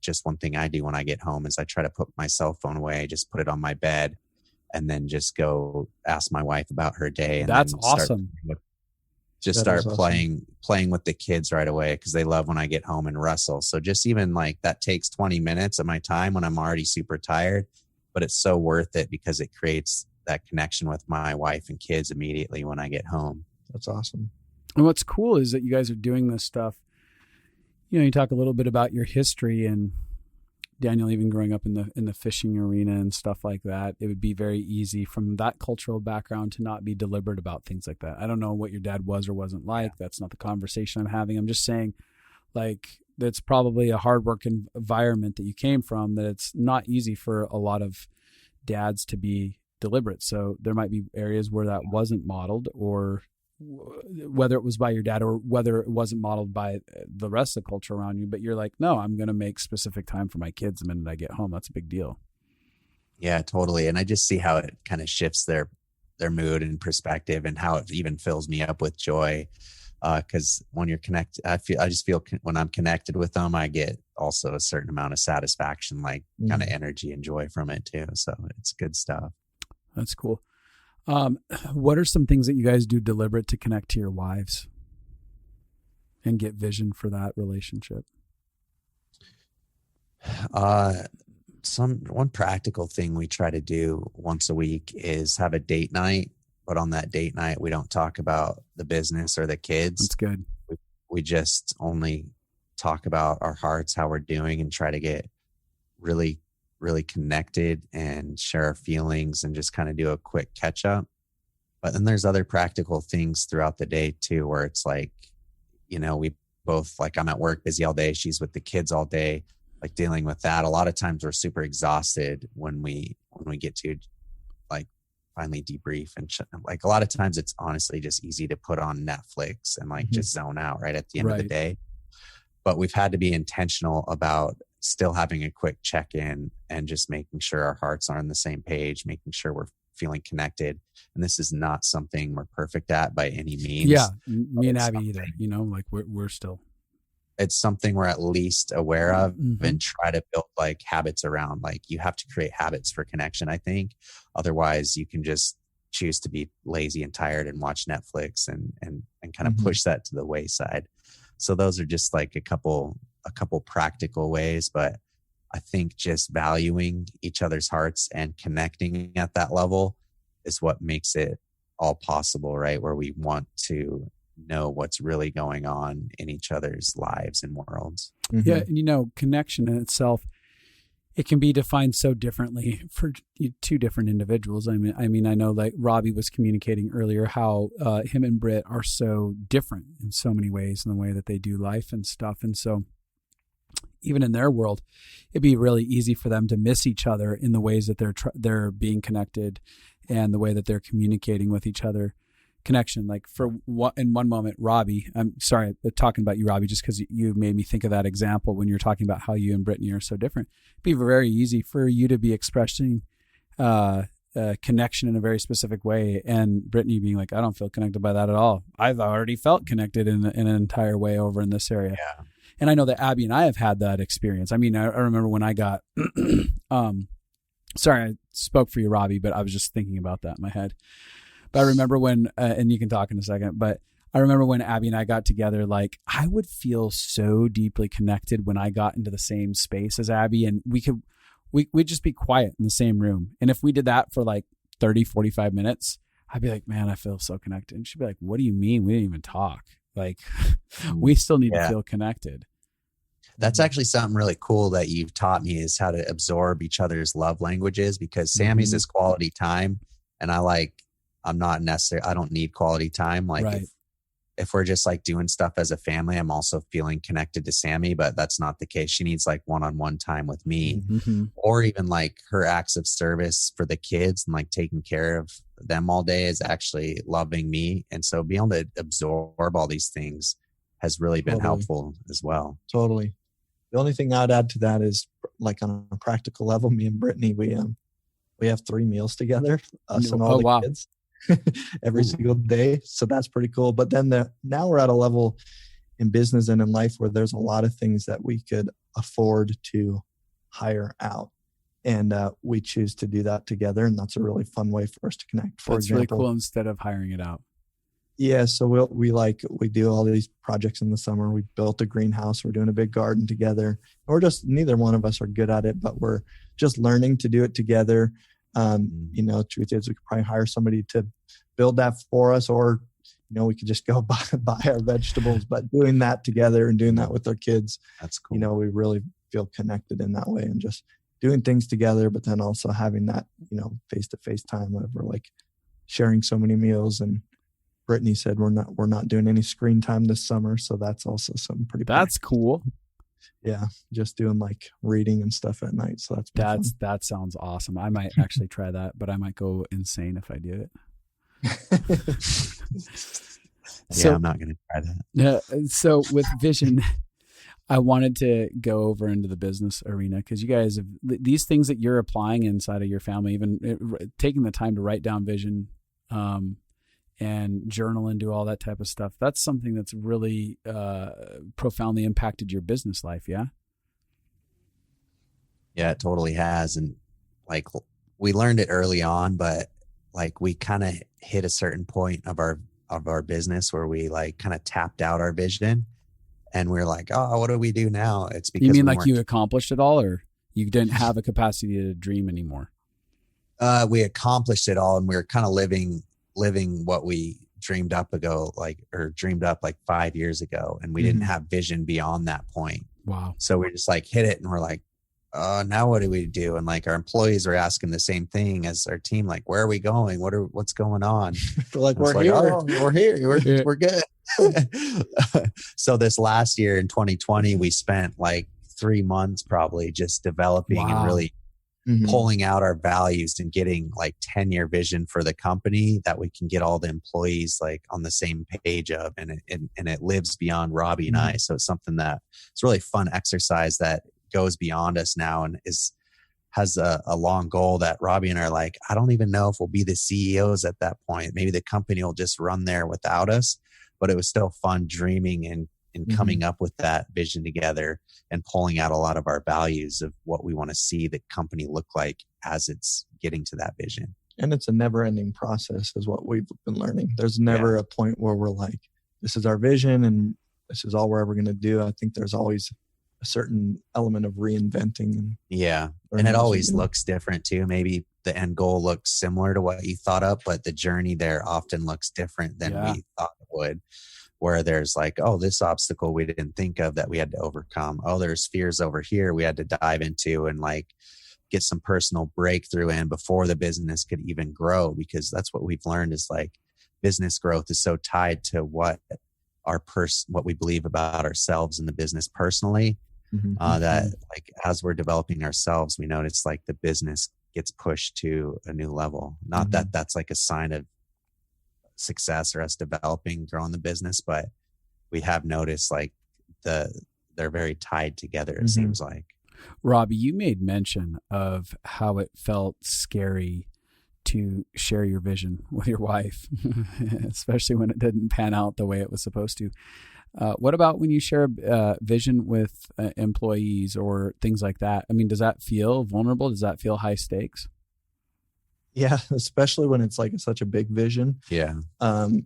C: just one thing I do when I get home is I try to put my cell phone away, just put it on my bed, and then just go ask my wife about her day. And
A: that's awesome.
C: Start playing with the kids right away, because they love when I get home and wrestle. So just even like that takes 20 minutes of my time when I'm already super tired, but it's so worth it because it creates that connection with my wife and kids immediately when I get home.
D: That's awesome.
A: And what's cool is that you guys are doing this stuff. You know, you talk a little bit about your history, and Daniel, even growing up in the fishing arena and stuff like that, it would be very easy from that cultural background to not be deliberate about things like that. I don't know what your dad was or wasn't like. That's not the conversation I'm having. I'm just saying, like, that's probably a hard work environment that you came from, that it's not easy for a lot of dads to be deliberate. So there might be areas where that wasn't modeled, or whether it was by your dad or whether it wasn't modeled by the rest of the culture around you, but you're like, no, I'm going to make specific time for my kids the minute I get home. That's a big deal.
C: Yeah, totally. And I just see how it kind of shifts their mood and perspective, and how it even fills me up with joy. Cause when you're connected, I just feel when I'm connected with them, I get also a certain amount of satisfaction, like kind of energy and joy from it too. So it's good stuff.
A: That's cool. What are some things that you guys do deliberate to connect to your wives and get vision for that relationship?
C: One practical thing we try to do once a week is have a date night, but on that date night, we don't talk about the business or the kids.
A: That's good.
C: We just only talk about our hearts, how we're doing, and try to get really connected and share our feelings and just kind of do a quick catch up. But then there's other practical things throughout the day too, where it's like, you know, we both, like, I'm at work busy all day. She's with the kids all day, like dealing with that. A lot of times we're super exhausted when we get to like finally debrief, and like a lot of times it's honestly just easy to put on Netflix and like just zone out right at the end of the day. But we've had to be intentional about still having a quick check-in and just making sure our hearts are on the same page, making sure we're feeling connected. And this is not something we're perfect at by any means.
A: Yeah, me and Abby either. You know, like we're still.
C: It's something we're at least aware of and try to build like habits around. Like you have to create habits for connection, I think. Otherwise, you can just choose to be lazy and tired and watch Netflix and kind of push that to the wayside. So those are just like a couple practical ways, but I think just valuing each other's hearts and connecting at that level is what makes it all possible, right? Where we want to know what's really going on in each other's lives and worlds.
A: Yeah. And, you know, connection in itself, it can be defined so differently for two different individuals. I mean, I know like Robby was communicating earlier how him and Britt are so different in so many ways in the way that they do life and stuff. And so even in their world, it'd be really easy for them to miss each other in the ways that they're being connected and the way that they're communicating with each other. Connection, like in one moment, Robby, I'm sorry, talking about you, Robby, just because you made me think of that example when you're talking about how you and Brittany are so different. It'd be very easy for you to be expressing connection in a very specific way, and Brittany being like, I don't feel connected by that at all. I've already felt connected in an entire way over in this area.
C: Yeah.
A: And I know that Abby and I have had that experience. I mean, I remember when I got, sorry, I spoke for you, Robby, but I was just thinking about that in my head. But I remember when, and you can talk in a second, but I remember when Abby and I got together, like I would feel so deeply connected when I got into the same space as Abby, and we'd just be quiet in the same room. And if we did that for like 30, 45 minutes, I'd be like, man, I feel so connected. And she'd be like, what do you mean? We didn't even talk. Like we still need to feel connected.
C: That's actually something really cool that you've taught me, is how to absorb each other's love languages, because Sammy's is quality time. And I'm not necessarily, I don't need quality time. Like
A: right.
C: if we're just like doing stuff as a family, I'm also feeling connected to Sammy, but that's not the case. She needs like one-on-one time with me, or even like her acts of service for the kids and like taking care of them all day is actually loving me. And so being able to absorb all these things has really been helpful as well.
D: Totally. The only thing I'd add to that is like on a practical level, me and Brittany, we have 3 meals together, us and all the kids. Every single day. So that's pretty cool. But then now we're at a level in business and in life where there's a lot of things that we could afford to hire out. And we choose to do that together. And that's a really fun way for us to connect. For example,
A: really cool instead of hiring it out.
D: Yeah. So we do all these projects in the summer. We built a greenhouse. We're doing a big garden together. Neither one of us are good at it, but we're just learning to do it together. Truth is we could probably hire somebody to build that for us, or, we could just go buy our vegetables, but doing that together and doing that with our kids,
C: that's cool.
D: We really feel connected in that way, and just doing things together, but then also having that, face-to-face time where we're like sharing so many meals. And Brittany said, we're not doing any screen time this summer. So that's also something pretty,
A: that's cool.
D: Yeah, just doing like reading and stuff at night. So
A: that sounds awesome. I might actually try that, but I might go insane if I do it.
C: I'm not going to try that.
A: So with vision, I wanted to go over into the business arena, because you guys have these things that you're applying inside of your family, even taking the time to write down vision, and journal and do all that type of stuff. That's something that's really profoundly impacted your business life. Yeah.
C: Yeah, it totally has. And like we learned it early on, but like we kind of hit a certain point of our business where we like kind of tapped out our vision, and we're like, oh, what do we do now? It's because
A: you mean like you accomplished it all, or you didn't have a capacity to dream anymore?
C: We accomplished it all, and we were kind of living what we dreamed up like 5 years ago. And we didn't have vision beyond that point.
A: Wow.
C: So we just like hit it, and we're like, now what do we do? And like our employees are asking the same thing as our team, like, where are we going? What's going on?
D: We're here.
C: Oh, we're here. We're good. So this last year in 2020, we spent like 3 months probably just developing and really pulling out our values and getting like 10-year vision for the company that we can get all the employees like on the same page of, and it lives beyond Robby and I. So it's something that it's a really fun exercise that goes beyond us now, and has a long goal that Robby and I are like, I don't even know if we'll be the CEOs at that point. Maybe the company will just run there without us, but it was still fun dreaming and coming up with that vision together and pulling out a lot of our values of what we want to see the company look like as it's getting to that vision.
D: And it's a never ending process is what we've been learning. There's never a point where we're like, this is our vision and this is all we're ever going to do. I think there's always a certain element of reinventing. And
C: it always looks different too. Maybe the end goal looks similar to what you thought of, but the journey there often looks different than we thought it would. where there's like, oh, this obstacle we didn't think of that we had to overcome. Oh, there's fears over here we had to dive into and like get some personal breakthrough in before the business could even grow. Because that's what we've learned is like business growth is so tied to what we believe about ourselves and the business personally, that like as we're developing ourselves, we notice like the business gets pushed to a new level. Not that that's like a sign of success or us developing, growing the business, but we have noticed like they're very tied together, it seems like.
A: Robby, you made mention of how it felt scary to share your vision with your wife, especially when it didn't pan out the way it was supposed to. What about when you share vision with employees or things like that? I mean, does that feel vulnerable? Does that feel high stakes?
D: Yeah, especially when it's like such a big vision.
C: Yeah.
D: And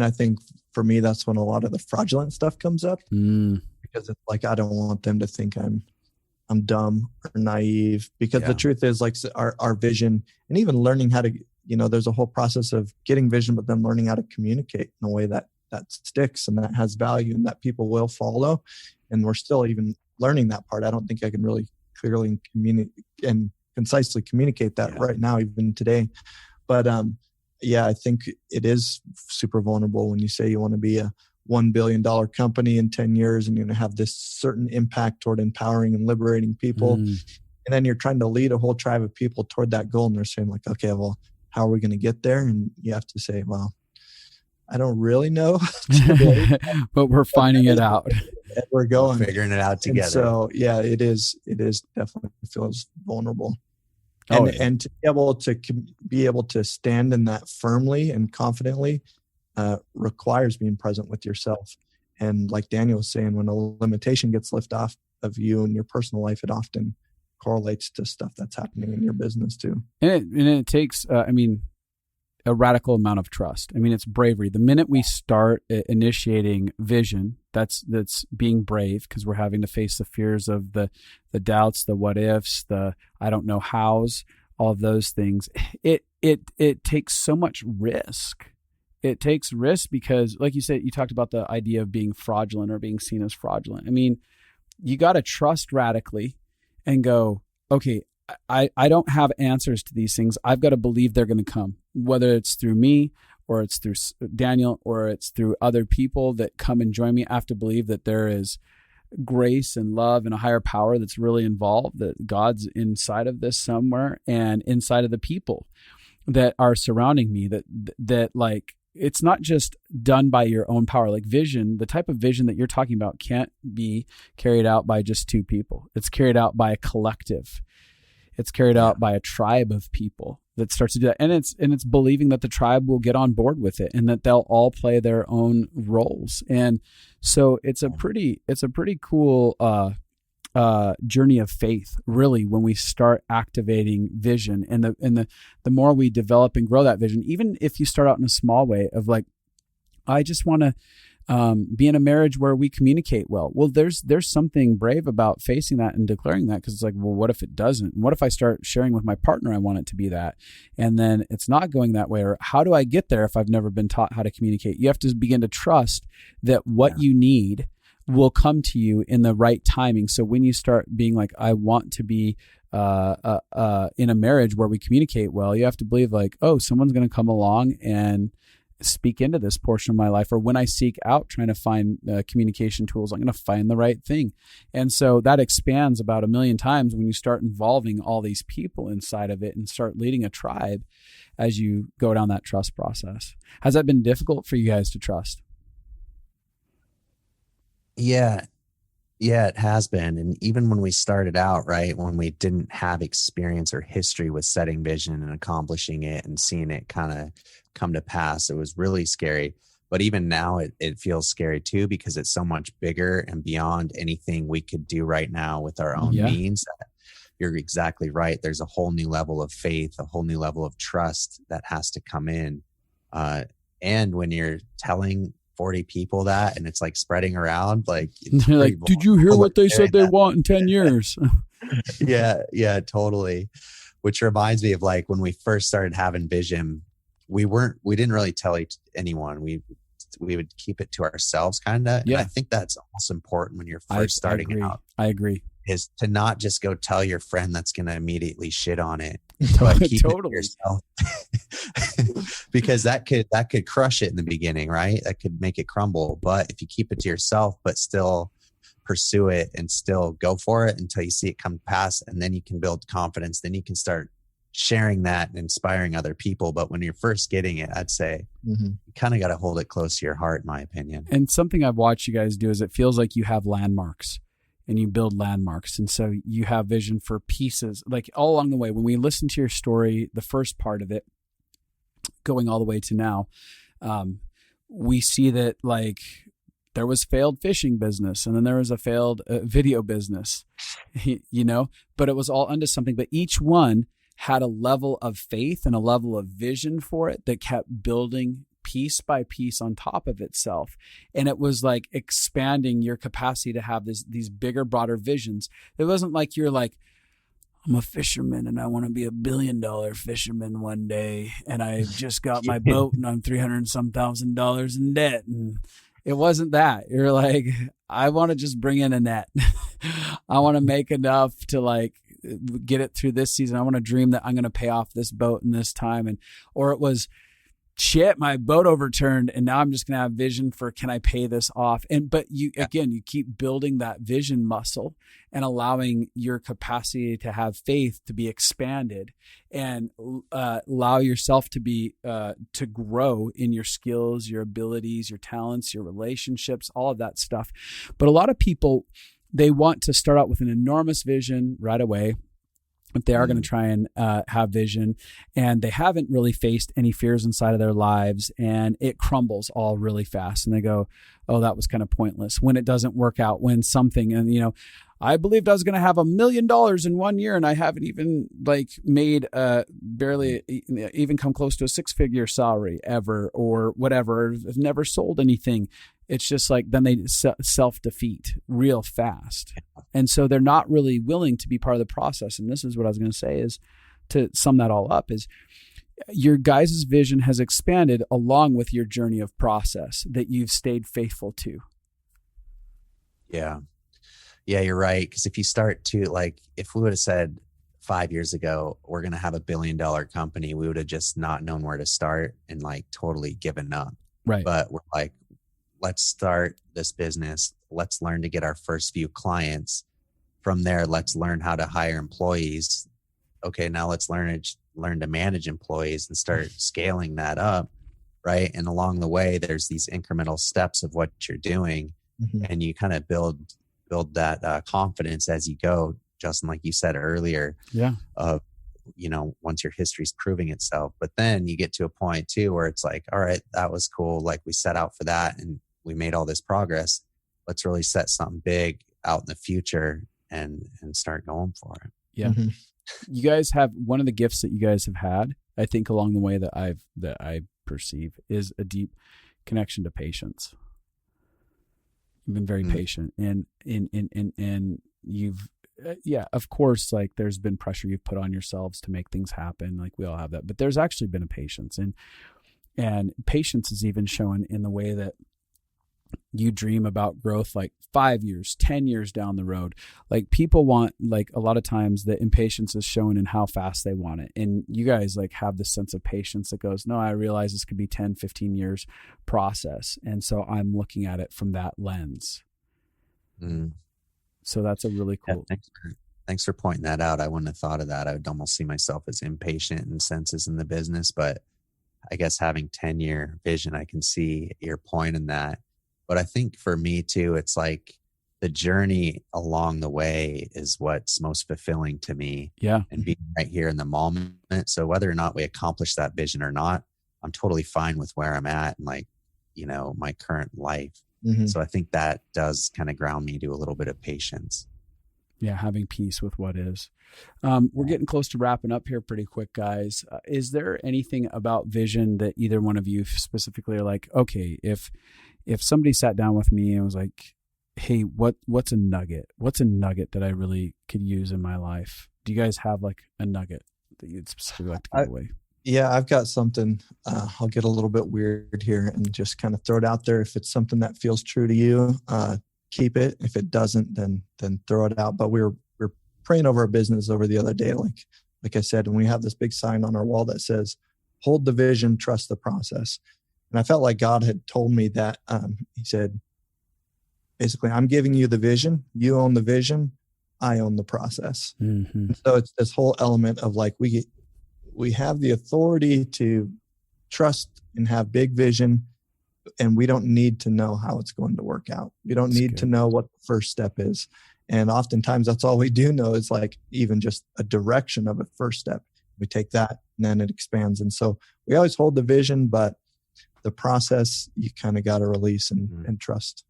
D: I think for me, that's when a lot of the fraudulent stuff comes up, because it's like, I don't want them to think I'm dumb or naive, because the truth is like our vision, and even learning how to, there's a whole process of getting vision, but then learning how to communicate in a way that sticks and that has value and that people will follow. And we're still even learning that part. I don't think I can really clearly communicate and concisely communicate that right now, even today. But I think it is super vulnerable when you say you want to be a $1 billion company in 10 years and you're going to have this certain impact toward empowering and liberating people. And then you're trying to lead a whole tribe of people toward that goal. And they're saying like, okay, well, how are we going to get there? And you have to say, well, I don't really know,
A: but we're finding it out.
D: We're going,
C: figuring it out together.
D: And so it is definitely feels vulnerable. And to be able to stand in that firmly and confidently requires being present with yourself. And like Daniel was saying, when a limitation gets lifted off of you in your personal life, it often correlates to stuff that's happening in your business too.
A: And it takes, a radical amount of trust. I mean, it's bravery. The minute we start initiating vision, that's being brave, because we're having to face the fears of the doubts, the what ifs, the I don't know hows, all of those things. It takes so much risk. It takes risk because, like you said, you talked about the idea of being fraudulent or being seen as fraudulent. I mean, you got to trust radically and go, okay, I don't have answers to these things. I've got to believe they're going to come, whether it's through me or it's through Daniel or it's through other people that come and join me. I have to believe that there is grace and love and a higher power that's really involved, that God's inside of this somewhere and inside of the people that are surrounding me, that like, it's not just done by your own power. Like vision, the type of vision that you're talking about can't be carried out by just two people. It's carried out by a collective. It's carried out by a tribe of people that starts to do that. And it's believing that the tribe will get on board with it and that they'll all play their own roles. And so it's a pretty cool journey of faith, really, when we start activating vision. And the more we develop and grow that vision, even if you start out in a small way of like, I just want to be in a marriage where we communicate well. Well, there's something brave about facing that and declaring that, because it's like, well, what if it doesn't? And what if I start sharing with my partner I want it to be that, and then it's not going that way? Or how do I get there if I've never been taught how to communicate? You have to begin to trust that what you need will come to you in the right timing. So when you start being like, I want to be in a marriage where we communicate well, you have to believe like, oh, someone's going to come along and speak into this portion of my life. Or when I seek out trying to find communication tools, I'm going to find the right thing. And so that expands about 1 million times when you start involving all these people inside of it and start leading a tribe as you go down that trust process. Has that been difficult for you guys to trust?
C: Yeah, it has been. And even when we started out, right, when we didn't have experience or history with setting vision and accomplishing it and seeing it kind of come to pass, it was really scary. But even now it feels scary too, because it's so much bigger and beyond anything we could do right now with our own means. You're exactly right. There's a whole new level of faith, a whole new level of trust that has to come in. And when you're telling 40 people that and it's like spreading around, like,
A: you're like, did you hear what they said they want in 10 years?
C: Yeah, totally. Which reminds me of like when we first started having vision, we didn't really tell anyone. We we would keep it to ourselves kind of.
A: Yeah.
C: And I think that's almost important when you're first starting out.
A: I agree.
C: Is to not just go tell your friend that's going to immediately shit on it, but keep it to yourself. Because that could crush it in the beginning, right? That could make it crumble. But if you keep it to yourself, but still pursue it and still go for it until you see it come to pass, and then you can build confidence, then you can start sharing that and inspiring other people. But when you're first getting it, I'd say you kind of got to hold it close to your heart, in my opinion.
A: And something I've watched you guys do is it feels like you have landmarks and you build landmarks. And so you have vision for pieces, like all along the way. When we listen to your story, the first part of it, going all the way to now, we see that like there was failed fishing business, and then there was a failed video business, you know, but it was all under something. But each one had a level of faith and a level of vision for it that kept building piece by piece on top of itself. And it was like expanding your capacity to have these bigger, broader visions. It wasn't like you're like, I'm a fisherman and I want to be $1 billion fisherman one day. And I just got my boat and I'm $300,000 in debt. And it wasn't that. You're like, I want to just bring in a net. I want to make enough to like get it through this season. I want to dream that I'm going to pay off this boat in this time. Or it was, shit, my boat overturned and now I'm just going to have vision for, can I pay this off? But you keep building that vision muscle and allowing your capacity to have faith to be expanded, and allow yourself to be, to grow in your skills, your abilities, your talents, your relationships, all of that stuff. But a lot of people, they want to start out with an enormous vision right away, if they are going to try and have vision, and they haven't really faced any fears inside of their lives, and it crumbles all really fast, and they go, oh, that was kind of pointless when it doesn't work out, when something, and you know, I believed I was going to have $1 million in 1 year, and I haven't even like made barely even come close to a 6-figure salary ever, or whatever. I've never sold anything. It's just like, then they self-defeat real fast. And so they're not really willing to be part of the process. And this is what I was going to say, is to sum that all up, is your guys' vision has expanded along with your journey of process that you've stayed faithful to.
C: Yeah. Yeah, you're right. Because if you start to, like, if we would have said 5 years ago, we're going to have $1 billion company, we would have just not known where to start and like totally given up.
A: Right.
C: But we're like, let's start this business. Let's learn to get our first few clients. From there, let's learn how to hire employees. Okay, now let's learn to manage employees and start scaling that up, right? And along the way, there's these incremental steps of what you're doing, and you kind of build that confidence as you go, Justin, like you said earlier.
A: Yeah.
C: You know, once your history's proving itself, but then you get to a point too where it's like, all right, that was cool. Like we set out for that and we made all this progress. Let's really set something big out in the future and start going for it.
A: Yeah. You guys have, one of the gifts that you guys have had, I think along the way that I perceive, is a deep connection to patience. You've been very patient, and you've, of course, like there's been pressure you've put on yourselves to make things happen. Like we all have that, but there's actually been a patience, and patience is even shown in the way that you dream about growth, like 5 years, 10 years down the road. Like people want, like a lot of times the impatience is shown in how fast they want it. And you guys like have this sense of patience that goes, no, I realize this could be 10, 15 years process. And so I'm looking at it from that lens. So that's a really cool.
C: Yeah, thanks for pointing that out. I wouldn't have thought of that. I would almost see myself as impatient in senses in the business, but I guess having 10-year vision, I can see your point in that. But I think for me too, it's like the journey along the way is what's most fulfilling to me. Yeah. And being right here in the moment. So whether or not we accomplish that vision or not, I'm totally fine with where I'm at and like, you know, my current life. So I think that does kind of ground me to a little bit of patience.
A: Yeah, having peace with what is. We're getting close to wrapping up here pretty quick, guys. Is there anything about vision that either one of you specifically are like, okay, if somebody sat down with me and was like, hey, what's a nugget? What's a nugget that I really could use in my life? Do you guys have like a nugget that you'd specifically like to give away?
D: Yeah, I've got something. I'll get a little bit weird here and just kind of throw it out there. If it's something that feels true to you, keep it. If it doesn't, then throw it out. But we're praying over our business over the other day, like I said, and we have this big sign on our wall that says, "Hold the vision, trust the process." And I felt like God had told me that. He said, basically, I'm giving you the vision. You own the vision. I own the process.
A: Mm-hmm.
D: So it's this whole element of like we have the authority to trust and have big vision, and we don't need to know how it's going to work out. We don't need to know what the first step is. And oftentimes that's all we do know is like even just a direction of a first step. We take that and then it expands. And so we always hold the vision, but the process you kind of got to release and trust.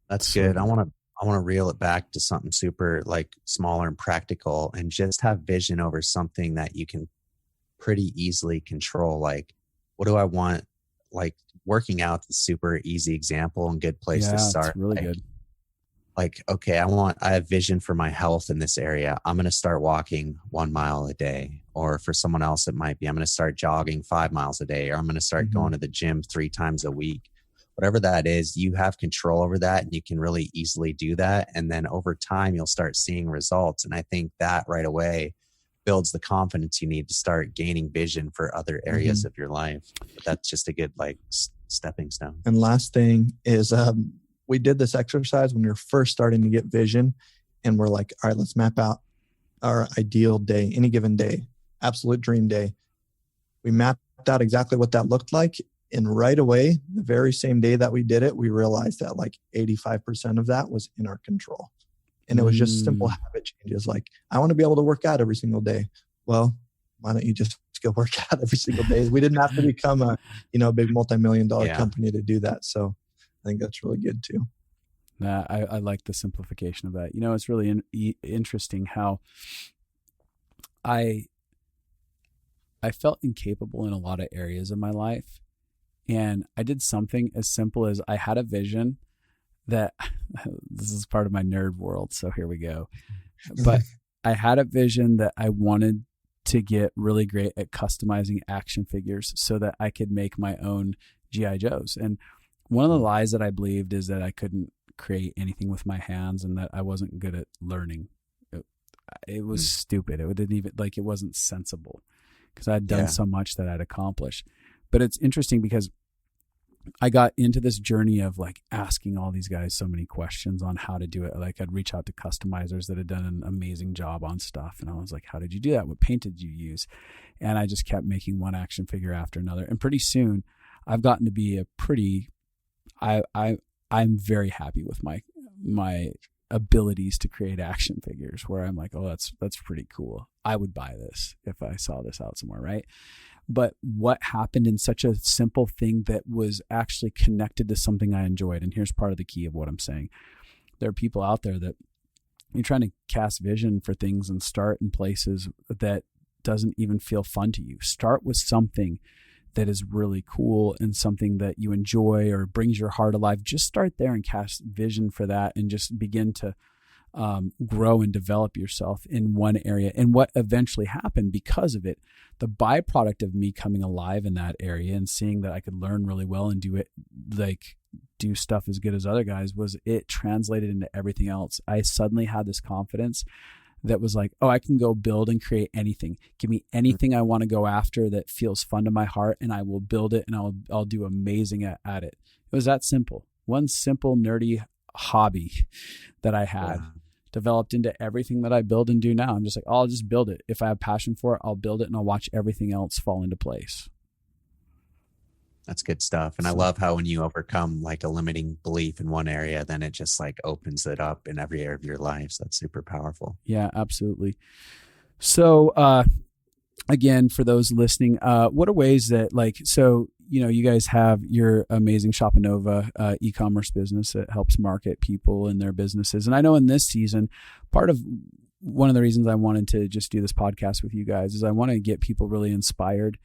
C: That's good. I want to reel it back to something super like smaller and practical, and just have vision over something that you can pretty easily control. Like, what do I want? Like, working out is a super easy example and good place to start.
A: It's really good.
C: Like, okay, I have vision for my health in this area. I'm going to start walking 1 mile a day. Or for someone else, it might be, I'm going to start jogging 5 miles a day, or I'm going to start going to the gym 3 times a week. Whatever that is, you have control over that, and you can really easily do that. And then over time, you'll start seeing results. And I think that right away builds the confidence you need to start gaining vision for other areas of your life. But that's just a good like stepping stone.
D: And last thing is, we did this exercise when we were first starting to get vision, and we're like, all right, let's map out our ideal day, any given day, absolute dream day. We mapped out exactly what that looked like. And right away, the very same day that we did it, we realized that like 85% of that was in our control. And it was just simple habit changes. Like, I want to be able to work out every single day. Well, why don't you just go work out every single day? We didn't have to become a, big multi-million-dollar company to do that. So I think that's really good too.
A: Nah, I like the simplification of that. It's really interesting how I felt incapable in a lot of areas of my life. And I did something as simple as I had a vision that this is part of my nerd world. So here we go. But I had a vision that I wanted to get really great at customizing action figures so that I could make my own G.I. Joes. And one of the lies that I believed is that I couldn't create anything with my hands and that I wasn't good at learning. It was stupid. It didn't even it wasn't sensible because I had done so much that I'd accomplished. But it's interesting because I got into this journey of like asking all these guys so many questions on how to do it. Like, I'd reach out to customizers that had done an amazing job on stuff. And I was like, how did you do that? What paint did you use? And I just kept making one action figure after another. And pretty soon I've gotten to be I'm very happy with my abilities to create action figures where I'm like, oh, that's pretty cool. I would buy this if I saw this out somewhere, right? But what happened in such a simple thing that was actually connected to something I enjoyed? And here's part of the key of what I'm saying. There are people out there that you're trying to cast vision for things and start in places that doesn't even feel fun to you. Start with something that is really cool and something that you enjoy or brings your heart alive. Just start there and cast vision for that and just begin to grow and develop yourself in one area. And what eventually happened because of it, the byproduct of me coming alive in that area and seeing that I could learn really well and do stuff as good as other guys, was it translated into everything else. I suddenly had this confidence that was like, oh, I can go build and create anything. Give me anything I want to go after that feels fun to my heart, and I will build it, and I'll do amazing at it. It was that simple. One simple nerdy hobby that I had developed into everything that I build and do now. I'm just like, oh, I'll just build it. If I have passion for it, I'll build it, and I'll watch everything else fall into place.
C: That's good stuff. And I love how when you overcome like a limiting belief in one area, then it just like opens it up in every area of your life. So that's super powerful.
A: Yeah, absolutely. So, again, for those listening, what are ways that you guys have your amazing Shopanova e-commerce business that helps market people and their businesses. And I know in this season, one of the reasons I wanted to just do this podcast with you guys is I want to get people really inspired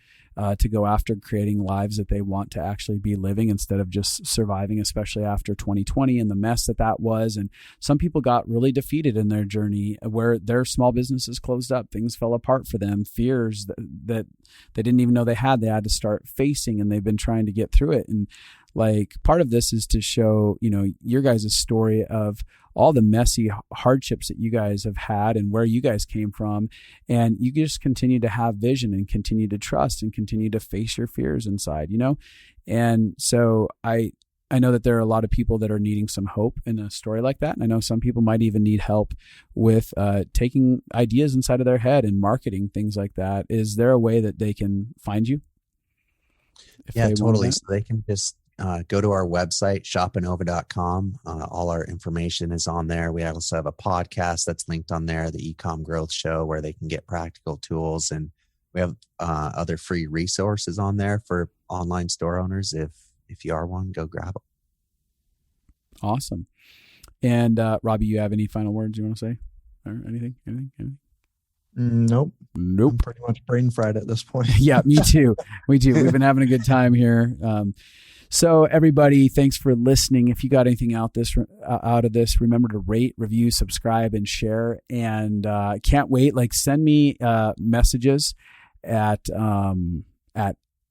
A: to go after creating lives that they want to actually be living instead of just surviving, especially after 2020 and the mess that was. And some people got really defeated in their journey where their small businesses closed up, things fell apart for them, fears that they didn't even know they had to start facing, and they've been trying to get through it. And like part of this is to show, your guys' story of all the messy hardships that you guys have had and where you guys came from. And you just continue to have vision and continue to trust and continue to face your fears inside, And so I know that there are a lot of people that are needing some hope in a story like that. And I know some people might even need help with taking ideas inside of their head and marketing, things like that. Is there a way that they can find you?
C: Yeah, totally. So they can just go to our website, shopinova.com. All our information is on there. We also have a podcast that's linked on there, the Ecom Growth Show, where they can get practical tools. And we have other free resources on there for online store owners. If you are one, go grab them.
A: Awesome. And Robby, you have any final words you want to say or anything?
D: Nope. I'm pretty much brain fried at this point.
A: Yeah, me too. We've been having a good time here. So everybody, thanks for listening. If you got anything out of this, remember to rate, review, subscribe, and share. And can't wait. Send me messages at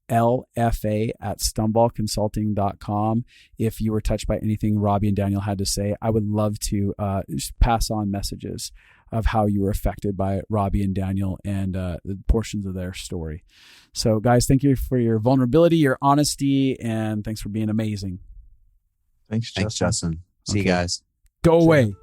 A: lfa@stumblconsulting.com. If you were touched by anything Robby and Daniel had to say, I would love to pass on messages of how you were affected by Robby and Daniel and the portions of their story. So guys, thank you for your vulnerability, your honesty, and thanks for being amazing.
D: Thanks,
C: Justin. See you guys.
A: Go away.